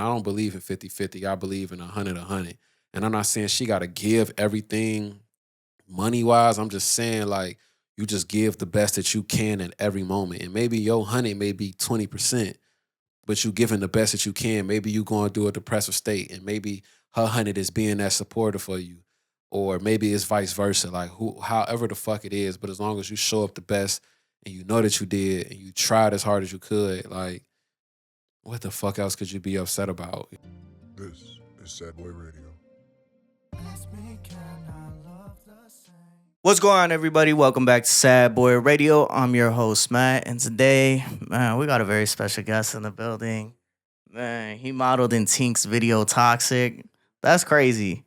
I don't believe in 50-50. I believe in 100-100. And I'm not saying she got to give everything money wise. I'm just saying, like, you just give the best that you can at every moment. And maybe your 100 may be 20%, but you giving the best that you can. Maybe you going through a depressive state, and maybe her 100 is being that supportive for you. Or maybe it's vice versa. Like, however the fuck it is, but as long as you show up the best and you know that you did and you tried as hard as you could, like, what the fuck else could you be upset about? This is Sad Boy Radio. What's going on, everybody? Welcome back to Sad Boy Radio. I'm your host, Matt, and today, man, we got a very special guest in the building. Man, he modeled in Tink's video Toxic. That's crazy.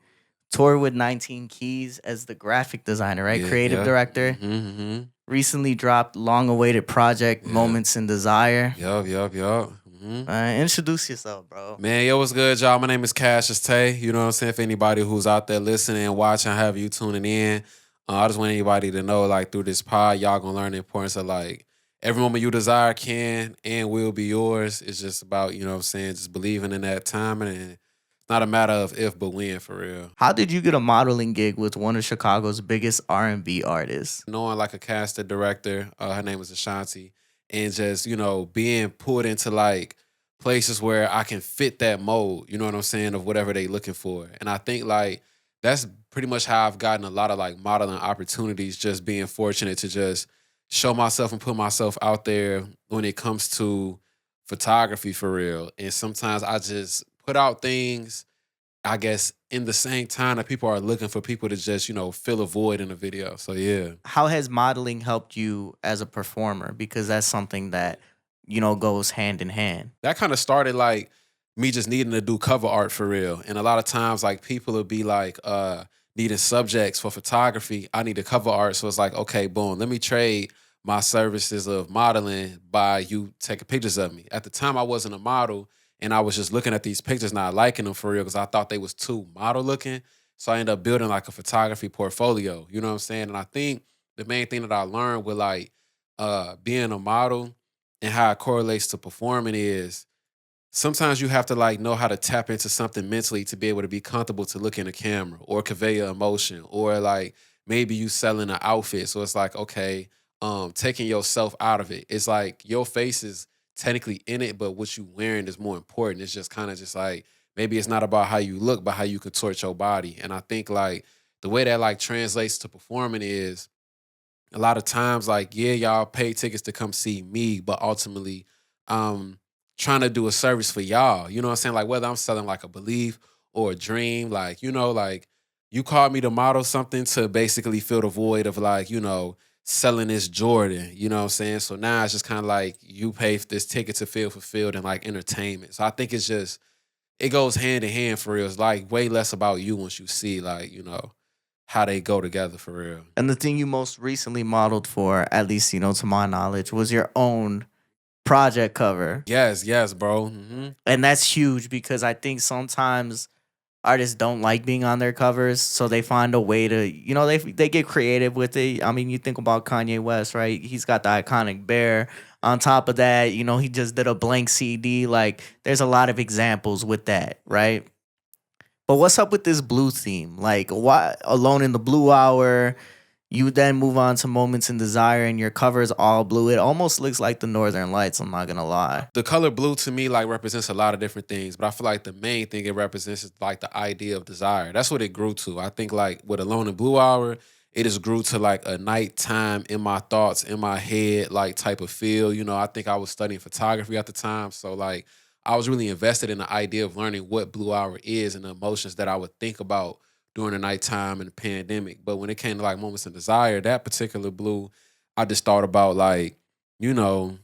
Toured with 19 Keys as the graphic designer, right? Yeah, Creative yeah. director. Mm-hmm. Recently dropped long-awaited project, Yeah. Moments in Desire. Yup. Mm-hmm. Introduce yourself, bro. Man, yo, what's good, y'all? My name is Cassius Tae. You know what I'm saying? For anybody who's out there listening, watching, have you tuning in, I just want anybody to know, like, through this pod, y'all gonna learn the importance of, like, every moment you desire can and will be yours. It's just about, you know what I'm saying, just believing in that timing, and it's not a matter of if but when, for real. How did you get a modeling gig with one of Chicago's biggest R&B artists? Knowing, like, a casting director, her name was Ashanti, and just, you know, being pulled into, like, places where I can fit that mold, you know what I'm saying, of whatever they looking for. And I think, like, that's pretty much how I've gotten a lot of, like, modeling opportunities, just being fortunate to just show myself and put myself out there when it comes to photography, for real. And sometimes I just put out things, I guess, in the same time that people are looking for people to just, you know, fill a void in a video. So, yeah. How has modeling helped you as a performer? Because that's something that, you know, goes hand in hand. That kind of started, like, me just needing to do cover art, for real. And a lot of times, like, people will be like, needing subjects for photography. I need a cover art. So it's like, okay, boom, let me trade my services of modeling by you taking pictures of me. At the time, I wasn't a model, and I was just looking at these pictures, not liking them, for real, because I thought they was too model looking. So I ended up building, like, a photography portfolio. You know what I'm saying? And I think the main thing that I learned with, like, being a model and how it correlates to performing is sometimes you have to, like, know how to tap into something mentally to be able to be comfortable to look in a camera or convey an emotion, or, like, maybe you selling an outfit. So it's like, okay, taking yourself out of it. It's like your face is technically in it, but what you wearing is more important. It's just kind of just like, maybe it's not about how you look, but how you contort your body. And I think, like, the way that, like, translates to performing is a lot of times, like, yeah, y'all pay tickets to come see me, but ultimately, trying to do a service for y'all. You know what I'm saying? Like, whether I'm selling, like, a belief or a dream, like, you know, like, you called me to model something to basically fill the void of, like, you know, selling this Jordan. You know what I'm saying? So now it's just kind of like you pay for this ticket to feel fulfilled in, like, entertainment. So I think it's just, it goes hand in hand, for real. It's, like, way less about you once you see, like, you know, how they go together, for real. And the thing you most recently modeled for, at least, you know, to my knowledge, was your own project cover. Yes, bro. Mm-hmm. And that's huge because I think sometimes artists don't like being on their covers, so they find a way to, you know, they get creative with it. I mean, you think about Kanye West, right? He's got the iconic bear. On top of that, you know, he just did a blank CD. Like, there's a lot of examples with that, right? But what's up with this blue theme? Like, why Alone in the Blue Hour? You then move on to Moments in Desire, and your cover is all blue. It almost looks like the Northern Lights, I'm not gonna lie. The color blue to me, like, represents a lot of different things, but I feel like the main thing it represents is, like, the idea of desire. That's what it grew to. I think, like, with Alone in Blue Hour, it just grew to, like, a nighttime in my thoughts, in my head, like, type of feel. You know, I think I was studying photography at the time, so, like, I was really invested in the idea of learning what blue hour is and the emotions that I would think about during the nighttime and the pandemic. But when it came to, like, Moments of Desire, that particular blue, I just thought about, like, you know,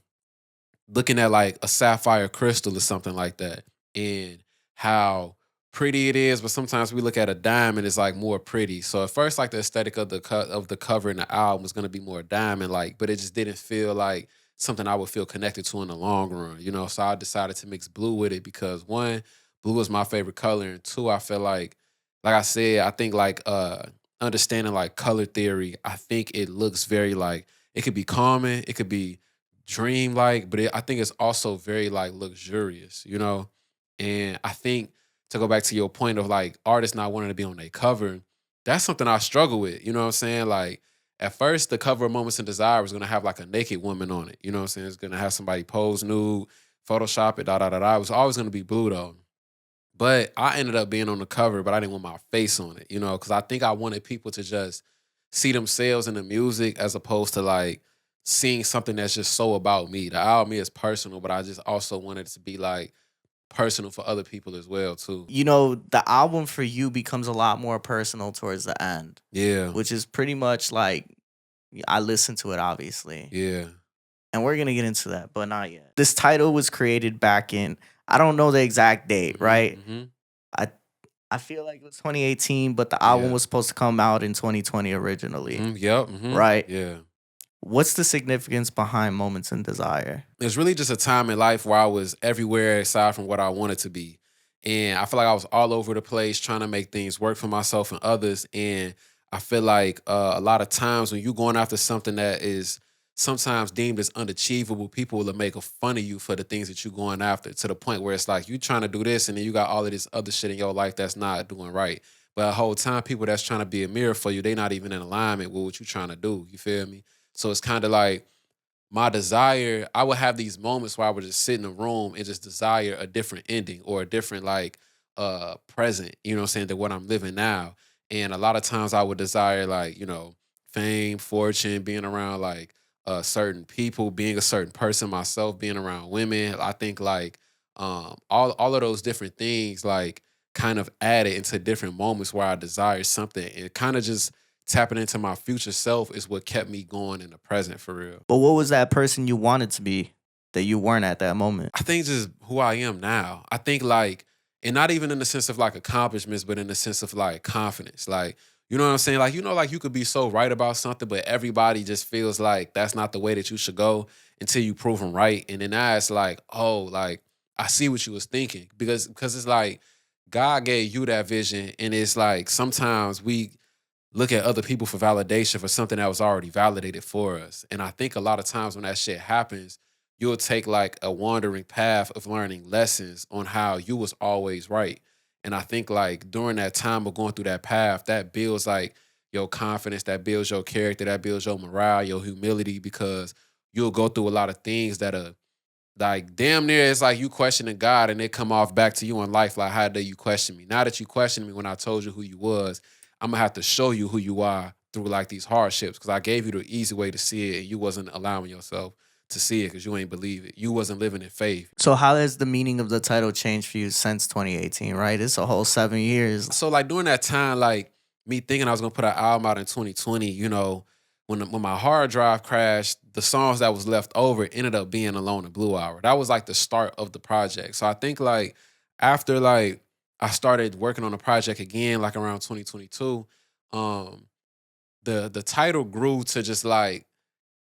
looking at, like, a sapphire crystal or something like that, and how pretty it is, but sometimes we look at a diamond, it's, like, more pretty. So at first, like, the aesthetic of the cover and the album was gonna be more diamond like, but it just didn't feel like something I would feel connected to in the long run, you know. So I decided to mix blue with it because, one, blue is my favorite color, and two, I feel like I said, I think, like, understanding, like, color theory, I think it looks very, like, it could be calming, it could be dream like, but I think it's also very, like, luxurious, you know? And I think to go back to your point of like artists not wanting to be on their cover, that's something I struggle with. You know what I'm saying? Like at first, the cover of Moments in Desire was gonna have like a naked woman on it. You know what I'm saying? It's gonna have somebody pose nude, Photoshop it, da da da da. It was always gonna be blue though. But I ended up being on the cover, but I didn't want my face on it, you know, because I think I wanted people to just see themselves in the music as opposed to like seeing something that's just so about me. The album is personal, but I just also wanted it to be like personal for other people as well, too. You know, the album for you becomes a lot more personal towards the end, Yeah, which is pretty much like I listened to it obviously. yeah. And we're gonna get into that, but not yet. This title was created back in, I don't know the exact date, right? Mm-hmm. I I feel like it was 2018, but the album Yeah. was supposed to come out in 2020 originally, Yep. right? Yeah. What's the significance behind Moments in Desire? It's really just a time in life where I was everywhere aside from what I wanted to be. And I feel like I was all over the place trying to make things work for myself and others. And I feel like a lot of times when you're going after something that is sometimes deemed as unachievable, people will make fun of you for the things that you're going after, to the point where it's like you trying to do this and then you got all of this other shit in your life that's not doing right. But the whole time, people that's trying to be a mirror for you, they not even in alignment with what you're trying to do. You feel me? So it's kind of like my desire, I would have these moments where I would just sit in a room and just desire a different ending or a different like present, you know what I'm saying, than what I'm living now. And a lot of times I would desire like, you know, fame, fortune, being around like certain people, being a certain person myself, being around women. I think like all of those different things like kind of added into different moments where I desire something, and kind of just tapping into my future self is what kept me going in the present for real. But what was that person you wanted to be that you weren't at that moment? I think just who I am now. I think like, and not even in the sense of like accomplishments, but in the sense of like confidence. Like, you know what I'm saying? Like, you know, like you could be so right about something, but everybody just feels like that's not the way that you should go until you prove them right. And then now it's like, oh, like I see what you was thinking, because it's like God gave you that vision, and it's like sometimes we look at other people for validation for something that was already validated for us. And I think a lot of times when that shit happens, you'll take like a wandering path of learning lessons on how you was always right. And I think like during that time of going through that path, that builds like your confidence, that builds your character, that builds your morale, your humility, because you'll go through a lot of things that are like damn near it's like you questioning God, and they come off back to you in life like, how dare you question me? Now that you question me when I told you who you was, I'm gonna have to show you who you are through like these hardships, because I gave you the easy way to see it and you wasn't allowing yourself to see it because you ain't believe it. You wasn't living in faith. So how has the meaning of the title changed for you since 2018, right? It's a whole 7 years. So like during that time, like me thinking I was gonna put an album out in 2020, you know, when my hard drive crashed, the songs that was left over ended up being Alone in Blue Hour. That was like the start of the project. So I think like after like I started working on the project again, like around 2022, um, the title grew to just like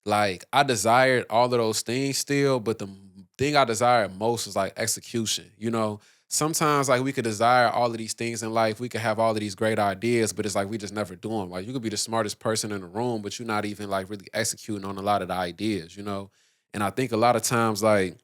I desired all of those things still, but the thing I desired most was like execution. You know, sometimes like we could desire all of these things in life, we could have all of these great ideas, but it's like we just never do them. Like you could be the smartest person in the room, but you're not even like really executing on a lot of the ideas. You know, and I think a lot of times like,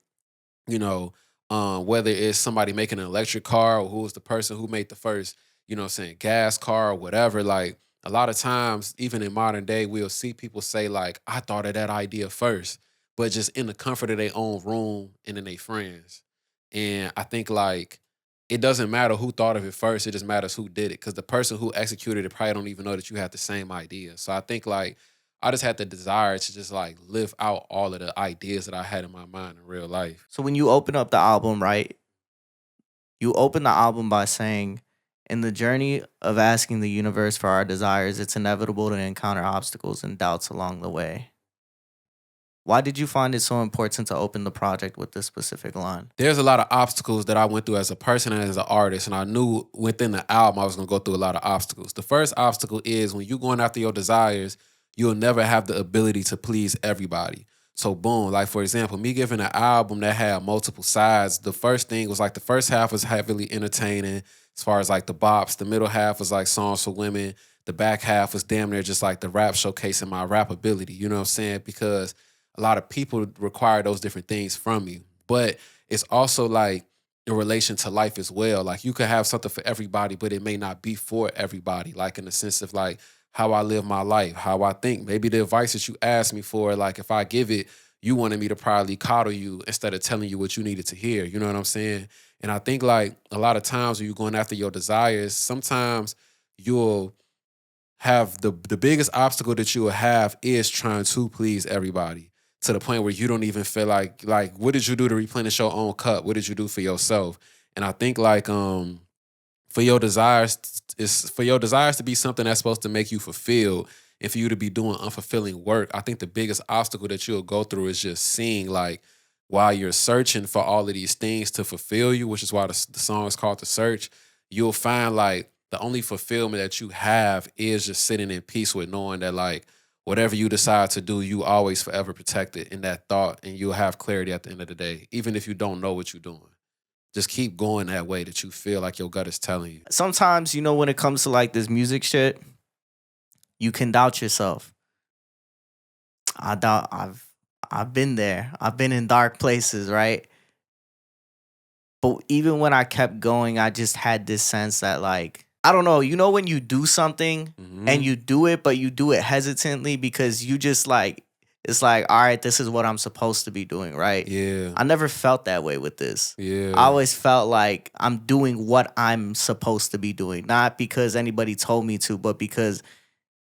you know, whether it's somebody making an electric car or who was the person who made the first, you know what I'm saying, gas car or whatever, like a lot of times, even in modern day, we'll see people say, like, I thought of that idea first, but just in the comfort of their own room and in their friends. And I think like it doesn't matter who thought of it first, it just matters who did it. Cause the person who executed it probably don't even know that you had the same idea. So I think like I just had the desire to just like live out all of the ideas that I had in my mind in real life. So when you open up the album, right? You open the album by saying, in the journey of asking the universe for our desires, it's inevitable to encounter obstacles and doubts along the way. Why did you find it so important to open the project with this specific line? There's a lot of obstacles that I went through as a person and as an artist, and I knew within the album I was gonna go through a lot of obstacles. The first obstacle is when you're going after your desires, you'll never have the ability to please everybody. So boom, like for example, me giving an album that had multiple sides, the first thing was like the first half was heavily entertaining as far as like the bops, the middle half was like songs for women, the back half was damn near just like the rap showcasing my rap ability, you know what I'm saying? Because a lot of people require those different things from you. But it's also like in relation to life as well. Like you could have something for everybody, but it may not be for everybody. Like in the sense of like how I live my life, how I think. Maybe the advice that you asked me for, like if I give it, you wanted me to probably coddle you instead of telling you what you needed to hear. You know what I'm saying? And I think like a lot of times when you're going after your desires, sometimes you'll have the biggest obstacle that you will have is trying to please everybody to the point where you don't even feel like what did you do to replenish your own cup? What did you do for yourself? And I think like for your desires is for your desires to be something that's supposed to make you fulfilled and for you to be doing unfulfilling work. I think the biggest obstacle that you'll go through is just seeing like while you're searching for all of these things to fulfill you, which is why the song is called The Search, you'll find like the only fulfillment that you have is just sitting in peace with knowing that like whatever you decide to do, you always forever protect it in that thought and you'll have clarity at the end of the day, even if you don't know what you're doing. Just keep going that way that you feel like your gut is telling you. Sometimes, you know, when it comes to like this music shit, you can doubt yourself. I've been there. I've been in dark places, right? But even when I kept going, I just had this sense that like, I don't know, you know when you do something and you do it, but you do it hesitantly because you just like, it's like, all right, this is what I'm supposed to be doing, right? Yeah. I never felt that way with this. Yeah. I always felt like I'm doing what I'm supposed to be doing, not because anybody told me to, but because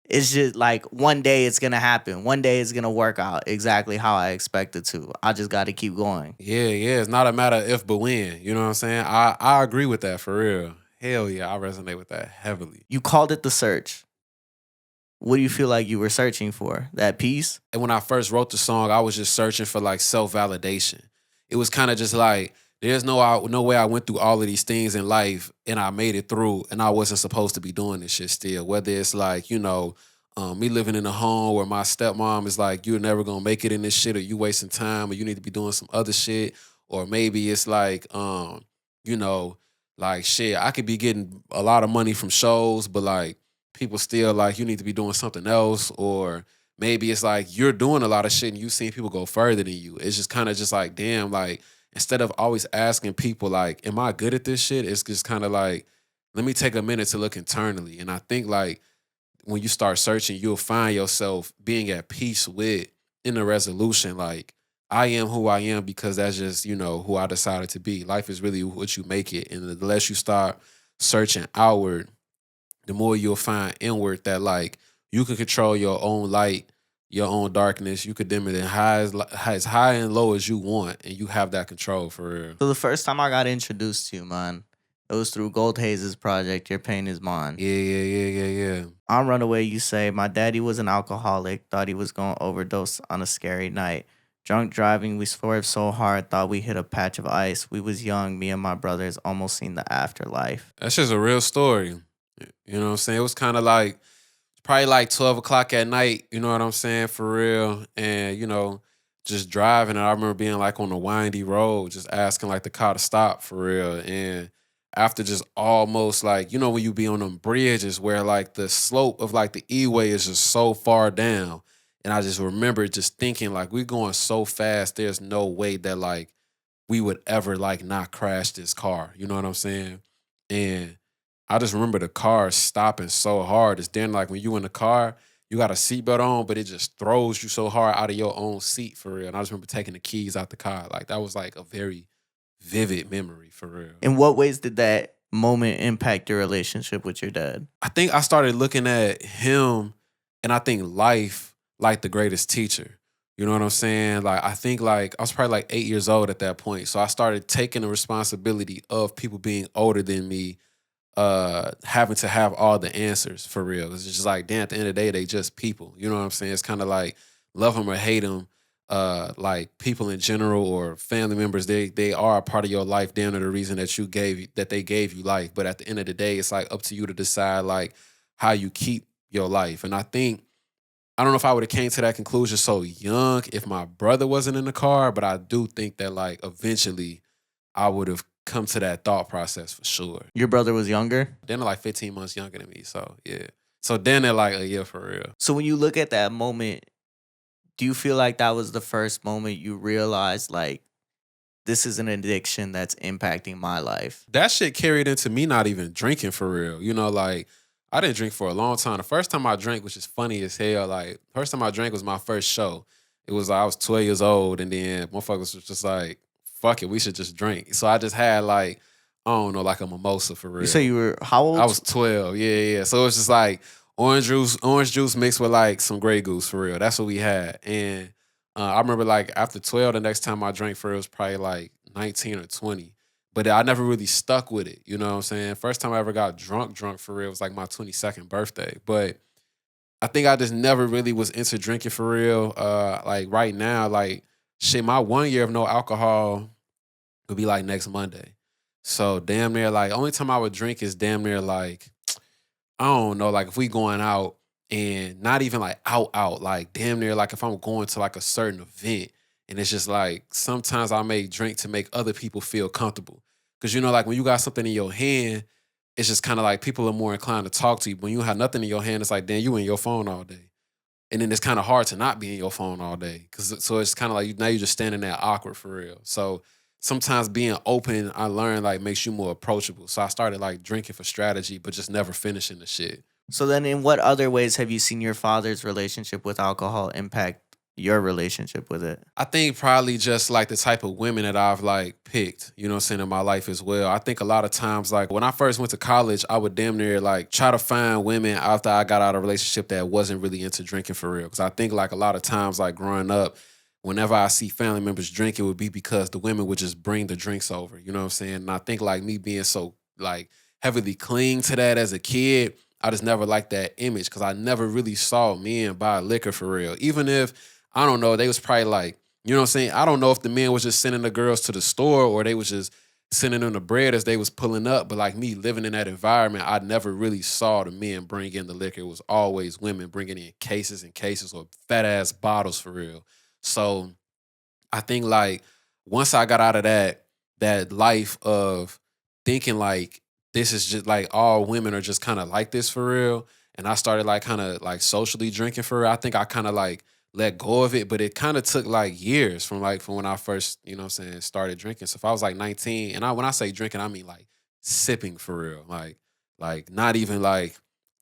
it's just like one day it's going to happen. One day it's going to work out exactly how I expect it to. I just got to keep going. Yeah. It's not a matter of if but when. You know what I'm saying? I agree with that for real. Hell yeah, I resonate with that heavily. You called it The Search. What do you feel like you were searching for? That peace? And when I first wrote the song, I was just searching for like self-validation. It was kind of just like, there's no way I went through all of these things in life and I made it through and I wasn't supposed to be doing this shit still. Whether it's like, you know, me living in a home where my stepmom is like, you're never gonna make it in this shit or you wasting time or you need to be doing some other shit. Or maybe it's like, you know, like shit, I could be getting a lot of money from shows, but like people still like, you need to be doing something else. Or maybe it's like you're doing a lot of shit and you've seen people go further than you. It's just kind of just like, damn, like, instead of always asking people like, am I good at this shit? It's just kind of like, let me take a minute to look internally. And I think like when you start searching, you'll find yourself being at peace with in the resolution. Like I am who I am because that's just, you know, who I decided to be. Life is really what you make it. And the less you start searching outward, the more you'll find inward that like you can control your own light, your own darkness. You could dim it as high and low as you want, and you have that control for real. So the first time I got introduced to you, man, it was through Gold Haze's project, Your Pain Is Mine. Yeah. On Runaway, you say, my daddy was an alcoholic, thought he was going to overdose on a scary night. Drunk driving, we swerved so hard, thought we hit a patch of ice. We was young, me and my brothers almost seen the afterlife. That's just a real story. You know what I'm saying? It was kind of like, probably like 12 o'clock at night, you know what I'm saying, for real. And, you know, just driving. And I remember being like on a windy road, just asking like the car to stop for real. And after just almost like, you know, when you be on them bridges where like the slope of like the E-way is just so far down. And I just remember just thinking like, we're going so fast, there's no way that like we would ever like not crash this car. You know what I'm saying? And I just remember the car stopping so hard. It's then like when you in the car, you got a seatbelt on, but it just throws you so hard out of your own seat for real. And I just remember taking the keys out the car. Like that was like a very vivid memory for real. In what ways did that moment impact your relationship with your dad? I think I started looking at him and I think life like the greatest teacher. You know what I'm saying? Like I think like I was probably like 8 years old at that point. So I started taking the responsibility of people being older than me having to have all the answers for real. It's just like, damn, at the end of the day, they just people. You know what I'm saying? It's kind of like love them or hate them. Like people in general or family members, they are a part of your life. Damn, to the reason that they gave you life. But at the end of the day, it's like up to you to decide like how you keep your life. And I think I don't know if I would have came to that conclusion so young if my brother wasn't in the car, but I do think that like eventually I would have come to that thought process for sure. Your brother was younger? Then they're like 15 months younger than me. So yeah. So then they're like a year for real. So when you look at that moment, do you feel like that was the first moment you realized like this is an addiction that's impacting my life? That shit carried into me not even drinking for real. You know, like I didn't drink for a long time. The first time I drank, which is funny as hell, like first time I drank was my first show. It was I was 12 years old, and then motherfuckers was just like, fuck it, we should just drink. So I just had like, I don't know, like a mimosa for real. You say you were how old? I was 12. Yeah, yeah. So it was just like orange juice mixed with like some Grey Goose for real. That's what we had. And I remember like after 12, the next time I drank for real was probably like 19 or 20. But I never really stuck with it. You know what I'm saying? First time I ever got drunk for real was like my 22nd birthday. But I think I just never really was into drinking for real. Like right now, like shit, my 1 year of no alcohol would be like next Monday. So damn near like only time I would drink is damn near like I don't know, like if we going out and not even like out, like damn near like if I'm going to like a certain event and it's just like sometimes I may drink to make other people feel comfortable. Cause you know, like when you got something in your hand, it's just kind of like people are more inclined to talk to you. When you have nothing in your hand, it's like, damn, you in your phone all day. And then it's kind of hard to not be in your phone all day. So it's kind of like now you're just standing there awkward for real. So sometimes being open, I learned like makes you more approachable. So I started like drinking for strategy, but just never finishing the shit. So then in what other ways have you seen your father's relationship with alcohol impact your relationship with it? I think probably just like the type of women that I've like picked, you know what I'm saying, in my life as well. I think a lot of times, like when I first went to college, I would damn near like try to find women after I got out of a relationship that wasn't really into drinking for real. Cause I think like a lot of times, like growing up, whenever I see family members drink, it would be because the women would just bring the drinks over. You know what I'm saying? And I think like me being so like heavily cling to that as a kid, I just never liked that image because I never really saw men buy liquor for real. Even if, I don't know, they was probably like, you know what I'm saying? I don't know if the men was just sending the girls to the store or they was just sending them the bread as they was pulling up. But like me living in that environment, I never really saw the men bring in the liquor. It was always women bringing in cases and cases or fat ass bottles for real. So I think like once I got out of that life of thinking like this is just like all women are just kind of like this for real, and I started like kind of like socially drinking for real, I think I kind of like let go of it, but it kind of took like years from when I first, you know what I'm saying, started drinking. So if I was like 19, and when I say drinking, I mean like sipping for real, like not even like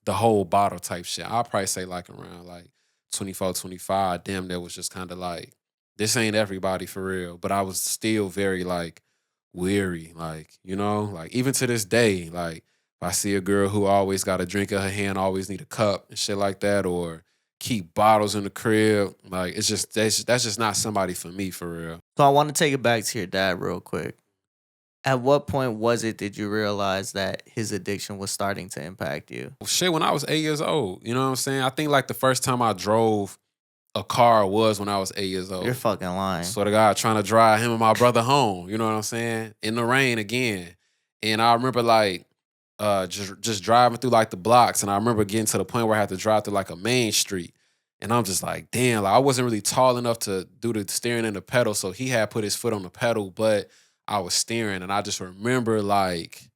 the whole bottle type shit. I'll probably say like around like 24, 25, damn, that was just kind of like this ain't everybody for real. But I was still very like weary, like, you know, like even to this day, like if I see a girl who always got a drink in her hand, always need a cup and shit like that, or keep bottles in the crib, like it's just that's just not somebody for me for real. So I want to take it back to your dad real quick. At what point was it did you realize that his addiction was starting to impact you? Shit, when I was 8 years old, you know what I'm saying? I think like the first time I drove a car was when I was 8 years old. You're fucking lying. Swear to God, trying to drive him and my brother home. You know what I'm saying? In the rain again. And I remember like just driving through like the blocks, and I remember getting to the point where I had to drive through like a main street. And I'm just like, damn, like I wasn't really tall enough to do the steering and the pedal. So he had put his foot on the pedal, but I was steering. And I just remember like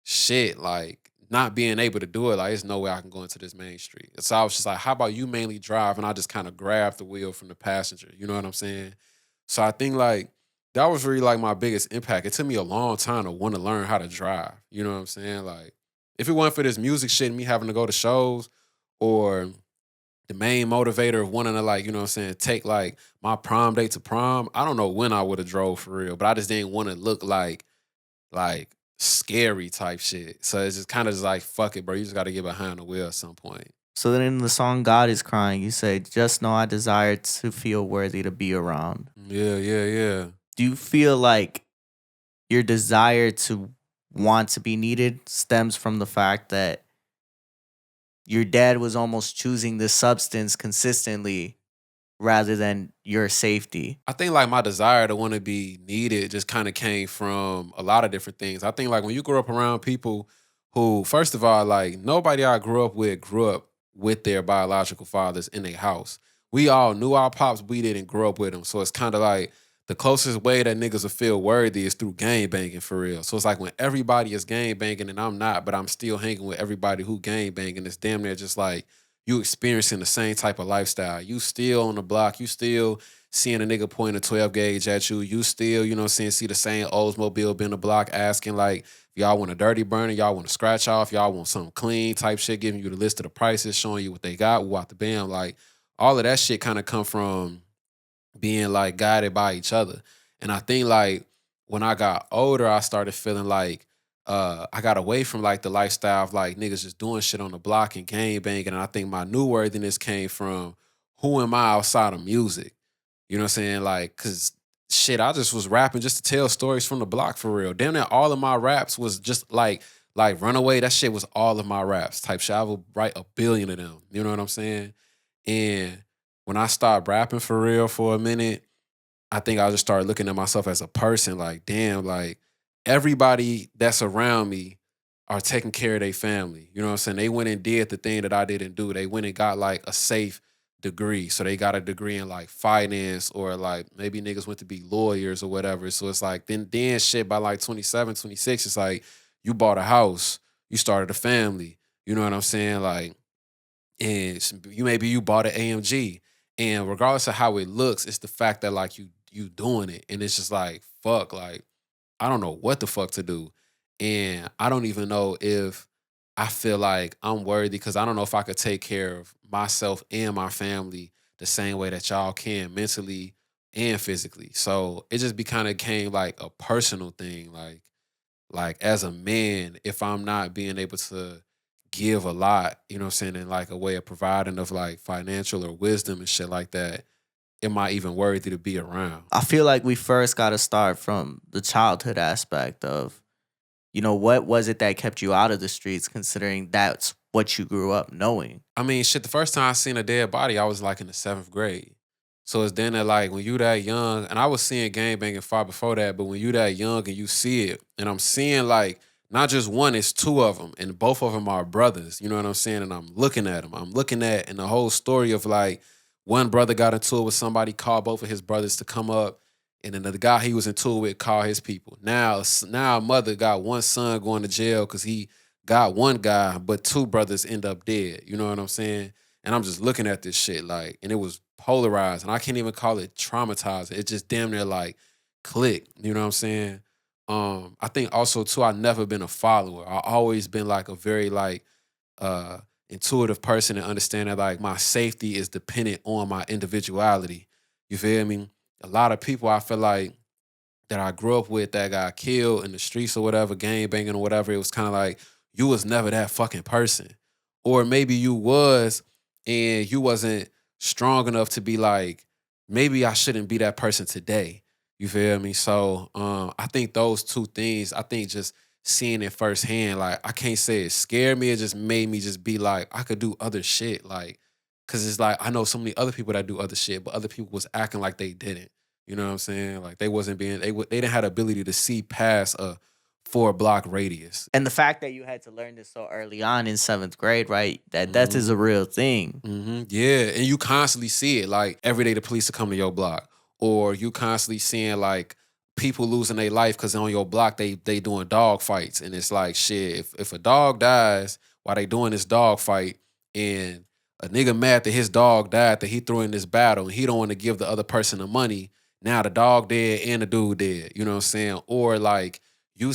shit, like not being able to do it. Like, there's no way I can go into this main street. And so I was just like, how about you mainly drive? And I just kind of grabbed the wheel from the passenger. You know what I'm saying? So I think like that was really like my biggest impact. It took me a long time to want to learn how to drive. You know what I'm saying? Like, if it wasn't for this music shit and me having to go to shows, or the main motivator of wanting to like, you know what I'm saying, take like my prom date to prom, I don't know when I would have drove for real, but I just didn't want to look like scary type shit. So it's just kind of just like, fuck it, bro. You just got to get behind the wheel at some point. So then in the song God is Crying, you say, just know I desire to feel worthy to be around. Yeah, yeah, yeah. Do you feel like your desire to want to be needed stems from the fact that your dad was almost choosing this substance consistently rather than your safety? I think like my desire to want to be needed just kind of came from a lot of different things. I think like when you grow up around people who, first of all, like nobody I grew up with their biological fathers in their house. We all knew our pops, we didn't grow up with them. So it's kind of like the closest way that niggas will feel worthy is through gang banging for real. So it's like when everybody is gang banging and I'm not, but I'm still hanging with everybody who gang banging, it's damn near just like you experiencing the same type of lifestyle. You still on the block, you still seeing a nigga point a 12 gauge at you, you still, you know what I'm saying, see the same Oldsmobile been the block asking like, y'all want a dirty burner, y'all want a scratch off, y'all want something clean type shit, giving you the list of the prices, showing you what they got, what the bam. Like all of that shit kind of come from being like guided by each other. And I think like when I got older, I started feeling like I got away from like the lifestyle of like niggas just doing shit on the block and gang banging. And I think my new worthiness came from who am I outside of music? You know what I'm saying? Like, cause shit, I just was rapping just to tell stories from the block for real. Damn near all of my raps was just like Runaway. That shit was all of my raps type shit. I would write a billion of them. You know what I'm saying? And when I stopped rapping for real for a minute, I think I just started looking at myself as a person like, damn, like everybody that's around me are taking care of their family. You know what I'm saying? They went and did the thing that I didn't do. They went and got like a safe degree. So they got a degree in like finance or like maybe niggas went to be lawyers or whatever. So it's like then shit by like 27, 26, it's like you bought a house, you started a family. You know what I'm saying? Like and you bought an AMG, and regardless of how it looks, it's the fact that like you doing it, and it's just like fuck, like I don't know what the fuck to do, and I don't even know if I feel like I'm worthy because I don't know if I could take care of myself and my family the same way that y'all can mentally and physically. So it just be kind of came like a personal thing, like as a man, if I'm not being able to give a lot, you know what I'm saying, in like a way of providing of like financial or wisdom and shit like that, am I even worthy to be around? I feel like we first got to start from the childhood aspect of, what was it that kept you out of the streets, considering that's what you grew up knowing? I mean, shit, the first time I seen a dead body, I was like in the 7th grade. So it's then that like when you that young, and I was seeing gangbanging far before that, but when you that young and you see it, and I'm seeing like not just one, it's two of them, and both of them are brothers. You know what I'm saying? And I'm looking at them. I'm looking at and the whole story of like one brother got into it with somebody, called both of his brothers to come up, and then the guy he was into it with called his people. Now a mother got one son going to jail because he got one guy, but two brothers end up dead. You know what I'm saying? And I'm just looking at this shit like, and it was polarized, and I can't even call it traumatized. It just damn near like clicked. You know what I'm saying? I think also too, I never been a follower. I always been like a very like uh intuitive person and understand that like my safety is dependent on my individuality. You feel me? A lot of people I feel like that I grew up with that got killed in the streets or whatever, gang banging or whatever, it was kind of like you was never that fucking person. Or maybe you was and you wasn't strong enough to be like, maybe I shouldn't be that person today. You feel me? So I think those two things, I think just seeing it firsthand, like I can't say it scared me, it just made me just be like, I could do other shit. Like, cause it's like I know so many other people that do other shit, but other people was acting like they didn't. You know what I'm saying? Like they wasn't being they didn't have the ability to see past a 4 block radius. And the fact that you had to learn this so early on in 7th grade, right? That death is a real thing. Yeah, and you constantly see it. Like every day, the police will come to your block, or you constantly seeing like people losing their life because on your block they doing dog fights, and it's like shit. If a dog dies while they doing this dog fight, and a nigga mad that his dog died that he threw in this battle, and he don't want to give the other person the money. Now the dog dead and the dude dead. You know what I'm saying? Or like you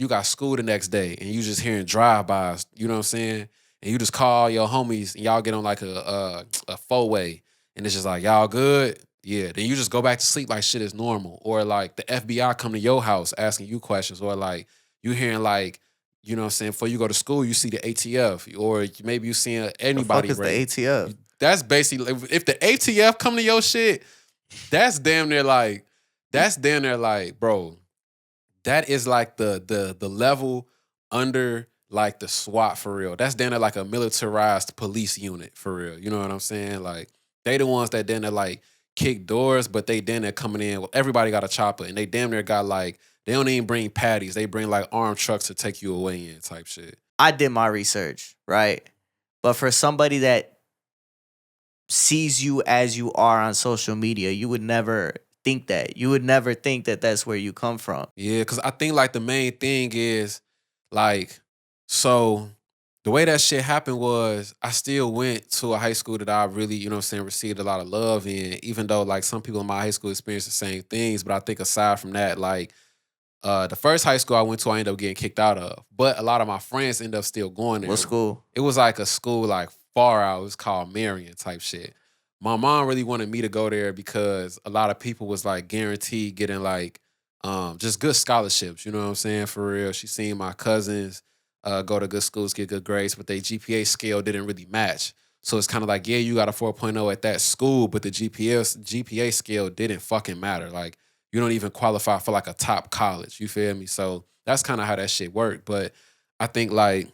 got school the next day, and you just hearing drive-bys. You know what I'm saying? And you just call your homies and y'all get on like a 4-way, and it's just like y'all good, yeah. Then you just go back to sleep like shit is normal, or like the FBI come to your house asking you questions, or like you hearing like you know what I'm saying before you go to school you see the ATF, or maybe you seeing anybody. The fuck is the ATF? That's basically if the ATF come to your shit, that's damn near like bro. That is like the level under like the SWAT for real. That's damn near like a militarized police unit for real. You know what I'm saying? Like they the ones that damn near like kick doors, but they damn near coming in. Well, everybody got a chopper, and they damn near got like they don't even bring patties. They bring like armed trucks to take you away in type shit. I did my research, right? But for somebody that sees you as you are on social media, you would never think that. You would never think that that's where you come from. Yeah, because I think like the main thing is like so The way that shit happened was I still went to a high school that I really, you know what I'm saying, received a lot of love in, even though like some people in my high school experienced the same things. But I think aside from that, like the first high school I went to, I ended up getting kicked out of. But a lot of my friends ended up still going What there. school? It was like a school like far out. It was called Marion type shit. My mom really wanted me to go there because a lot of people was like guaranteed getting like just good scholarships. You know what I'm saying? For real. She seen my cousins go to good schools, get good grades, but their GPA scale didn't really match. So it's kind of like, yeah, you got a 4.0 at that school, but the GPA scale didn't fucking matter. Like you don't even qualify for like a top college. You feel me? So that's kind of how that shit worked. But I think like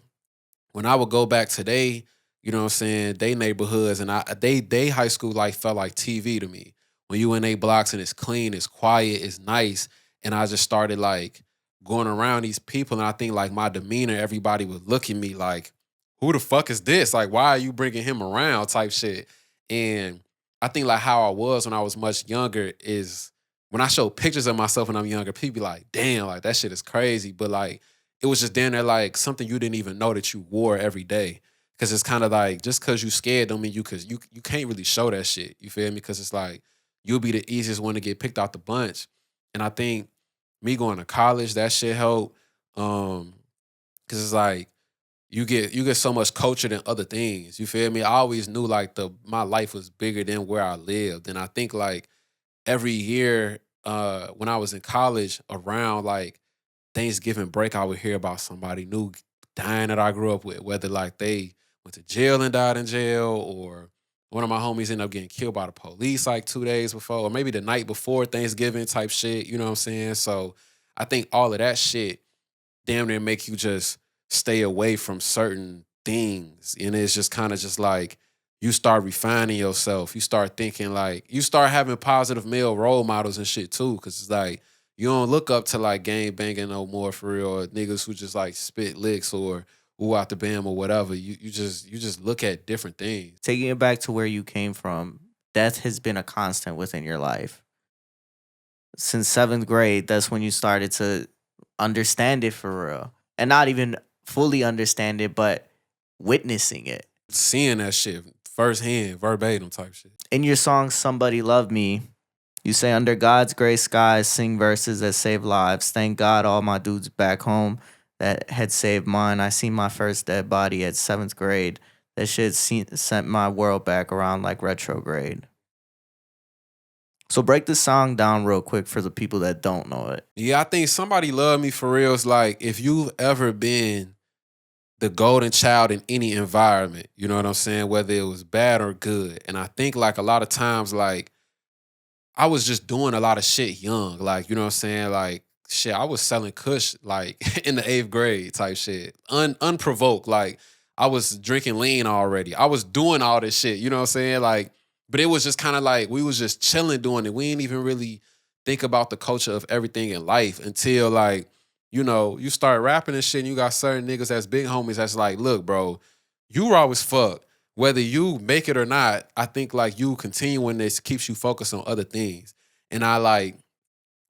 when I would go back today, you know what I'm saying, they neighborhoods and they high school life felt like TV to me. When you in they blocks and it's clean, it's quiet, it's nice. And I just started like going around these people and I think like my demeanor, everybody would look at me like, who the fuck is this? Like, why are you bringing him around type shit? And I think like how I was when I was much younger is when I show pictures of myself when I'm younger, people be like, damn, like that shit is crazy. But like it was just down there like something you didn't even know that you wore every day. Cause it's kind of like just cause you scared don't mean you can't really show that shit. You feel me? Cause it's like you'll be the easiest one to get picked out the bunch. And I think me going to college, that shit helped. Cause it's like you get so much culture than other things. You feel me? I always knew like my life was bigger than where I lived. And I think like every year when I was in college around like Thanksgiving break, I would hear about somebody new dying that I grew up with, whether like they went to jail and died in jail, or one of my homies ended up getting killed by the police like 2 days before, or maybe the night before Thanksgiving type shit. You know what I'm saying? So I think all of that shit damn near make you just stay away from certain things. And it's just kind of just like you start refining yourself. You start thinking like you start having positive male role models and shit too. Cause it's like you don't look up to like gang banging no more for real, or niggas who just like spit licks or who out the bam or whatever. You just look at different things. Taking it back to where you came from, death has been a constant within your life. Since seventh grade, that's when you started to understand it for real. And not even fully understand it, but witnessing it. Seeing that shit firsthand, verbatim type shit. In your song Somebody Love Me, you say, under God's gray skies, sing verses that save lives. Thank God all my dudes back home that had saved mine. I seen my first dead body at seventh grade. That shit sent my world back around like retrograde. So break the song down real quick for the people that don't know it. Yeah, I think Somebody Love Me for real is like if you've ever been the golden child in any environment, you know what I'm saying? Whether it was bad or good. And I think like a lot of times, like I was just doing a lot of shit young. Like, you know what I'm saying? Like, shit, I was selling kush like in the 8th grade type shit. Unprovoked. Like, I was drinking lean already. I was doing all this shit, you know what I'm saying? Like, but it was just kind of like we was just chilling doing it. We didn't even really think about the culture of everything in life until like, you know, you start rapping and shit and you got certain niggas that's big homies that's like, look, bro, you raw as fuck. Whether you make it or not, I think like you continuing this keeps you focused on other things. And I like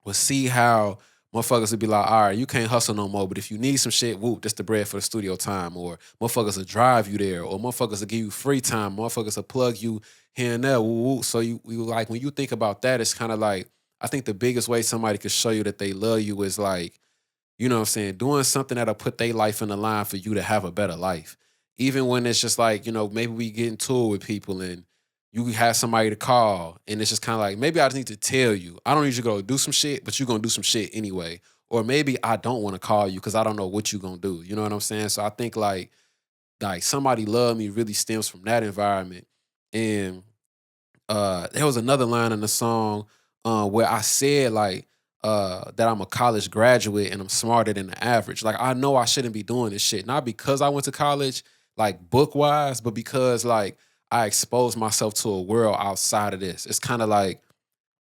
will see how motherfuckers would be like, all right, you can't hustle no more, but if you need some shit, whoop, that's the bread for the studio time. Or motherfuckers will drive you there, or motherfuckers will give you free time, motherfuckers will plug you here and there, whoop, whoop. So you like when you think about that, it's kind of like I think the biggest way somebody could show you that they love you is like, you know what I'm saying, doing something that'll put their life in the line for you to have a better life. Even when it's just like, you know, maybe we get into it with people and you have somebody to call and it's just kind of like, maybe I just need to tell you, I don't need you to go do some shit, but you're going to do some shit anyway. Or maybe I don't want to call you because I don't know what you're going to do. You know what I'm saying? So I think like Somebody Love Me really stems from that environment. And there was another line in the song where I said like that I'm a college graduate and I'm smarter than the average. Like I know I shouldn't be doing this shit, not because I went to college, like book wise, but because like I exposed myself to a world outside of this. It's kind of like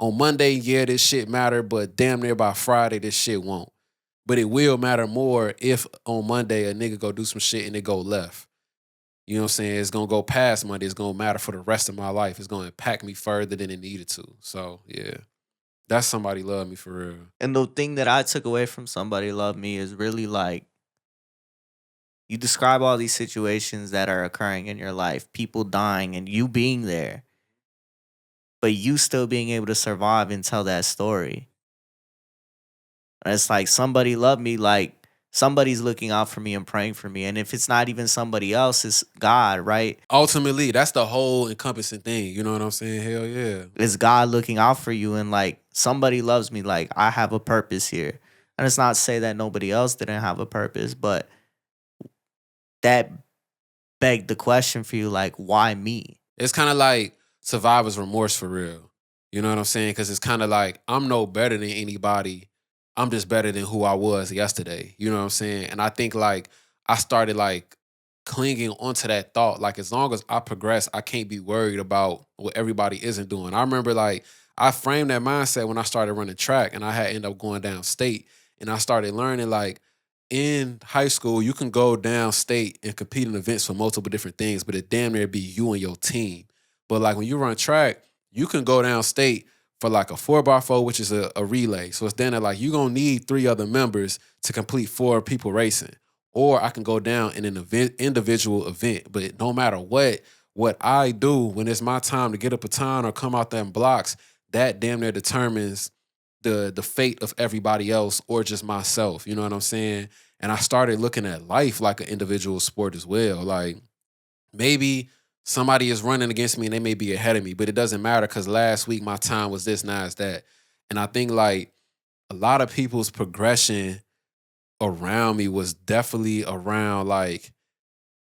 on Monday, yeah, this shit matter, but damn near by Friday, this shit won't. But it will matter more if on Monday a nigga go do some shit and it go left. You know what I'm saying? It's gonna go past Monday. It's gonna matter for the rest of my life. It's gonna impact me further than it needed to. So yeah, that's Somebody Love Me for real. And the thing that I took away from Somebody Love Me is really like You describe all these situations that are occurring in your life, people dying and you being there, but you still being able to survive and tell that story. And it's like somebody loved me, like somebody's looking out for me and praying for me. And if it's not even somebody else, it's God, right? Ultimately, that's the whole encompassing thing. You know what I'm saying? Hell yeah. It's God looking out for you and like somebody loves me, like I have a purpose here. And it's not to say that nobody else didn't have a purpose, but that begged the question for you, like, why me? It's kind of like survivor's remorse for real. You know what I'm saying? Because it's kind of like I'm no better than anybody. I'm just better than who I was yesterday. You know what I'm saying? And I think like I started like clinging onto that thought. Like as long as I progress, I can't be worried about what everybody isn't doing. I remember like I framed that mindset when I started running track and I had ended up going downstate. And I started learning like in high school, you can go downstate and compete in events for multiple different things, but it damn near be you and your team. But like when you run track, you can go downstate for like a 4x4, which is a relay. So it's then that like you're gonna need 3 other members to complete 4 people racing. Or I can go down in an event, individual event. But no matter what I do when it's my time to get a baton or come out there in blocks, that damn near determines the fate of everybody else or just myself. You know what I'm saying? And I started looking at life like an individual sport as well. Like maybe somebody is running against me and they may be ahead of me, but it doesn't matter because last week my time was this, now it's that. And I think like a lot of people's progression around me was definitely around like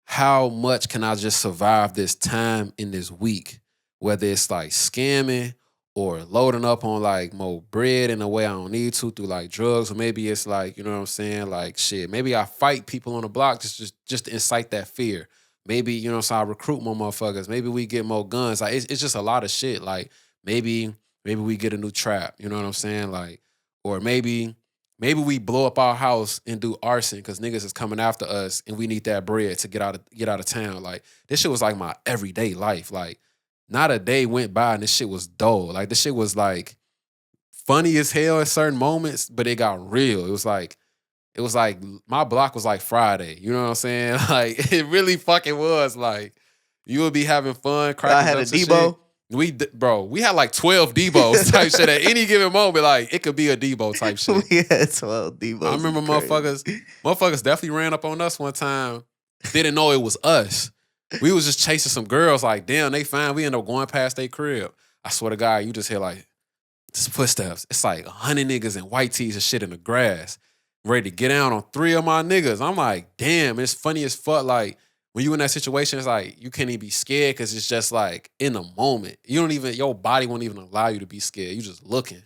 how much can I just survive this time in this week? Whether it's like scamming or loading up on like more bread in a way I don't need to through like drugs, or maybe it's like, you know what I'm saying? Like shit. Maybe I fight people on the block just to incite that fear. Maybe, you know, so I recruit more motherfuckers. Maybe we get more guns. Like it's just a lot of shit. Like maybe we get a new trap. You know what I'm saying? Like, or maybe we blow up our house and do arson because niggas is coming after us and we need that bread to get out of town. Like this shit was like my everyday life. Like not a day went by and this shit was dull. Like this shit was like funny as hell at certain moments, but it got real. It was like my block was like Friday. You know what I'm saying? Like it really fucking was. Like you would be having fun, I cracking had a jokes and shit. Debo. We had like 12 Debos type shit at any given moment. Like it could be a Debo type shit. We had 12 Debos. I remember motherfuckers definitely ran up on us one time. Didn't know it was us. We was just chasing some girls. Like damn, they fine. We ended up going past their crib. I swear to God, you just hear like just footsteps. It's like 100 niggas in white tees and shit in the grass, ready to get down on 3 of my niggas. I'm like, damn, it's funny as fuck. Like when you in that situation, it's like you can't even be scared because it's just like in the moment. Your body won't even allow you to be scared. You just looking.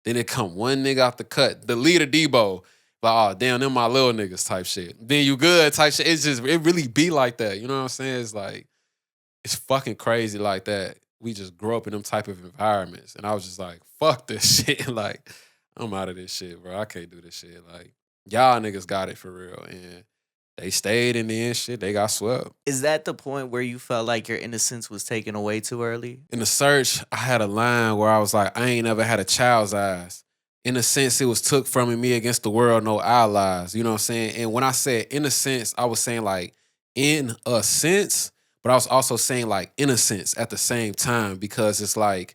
Then it come one nigga out the cut, the leader Debo. Like, oh damn, them my little niggas type shit. Then you good type shit. It really be like that. You know what I'm saying? It's like, it's fucking crazy like that. We just grew up in them type of environments. And I was just like, fuck this shit. Like, I'm out of this shit, bro. I can't do this shit. Like, y'all niggas got it for real. And they stayed in the end shit. They got swept. Is that the point where you felt like your innocence was taken away too early? In the search, I had a line where I was like, I ain't never had a child's eyes. In a sense, it was took from me against the world, no allies. You know what I'm saying? And when I said in a sense, I was saying like in a sense, but I was also saying like innocence at the same time because it's like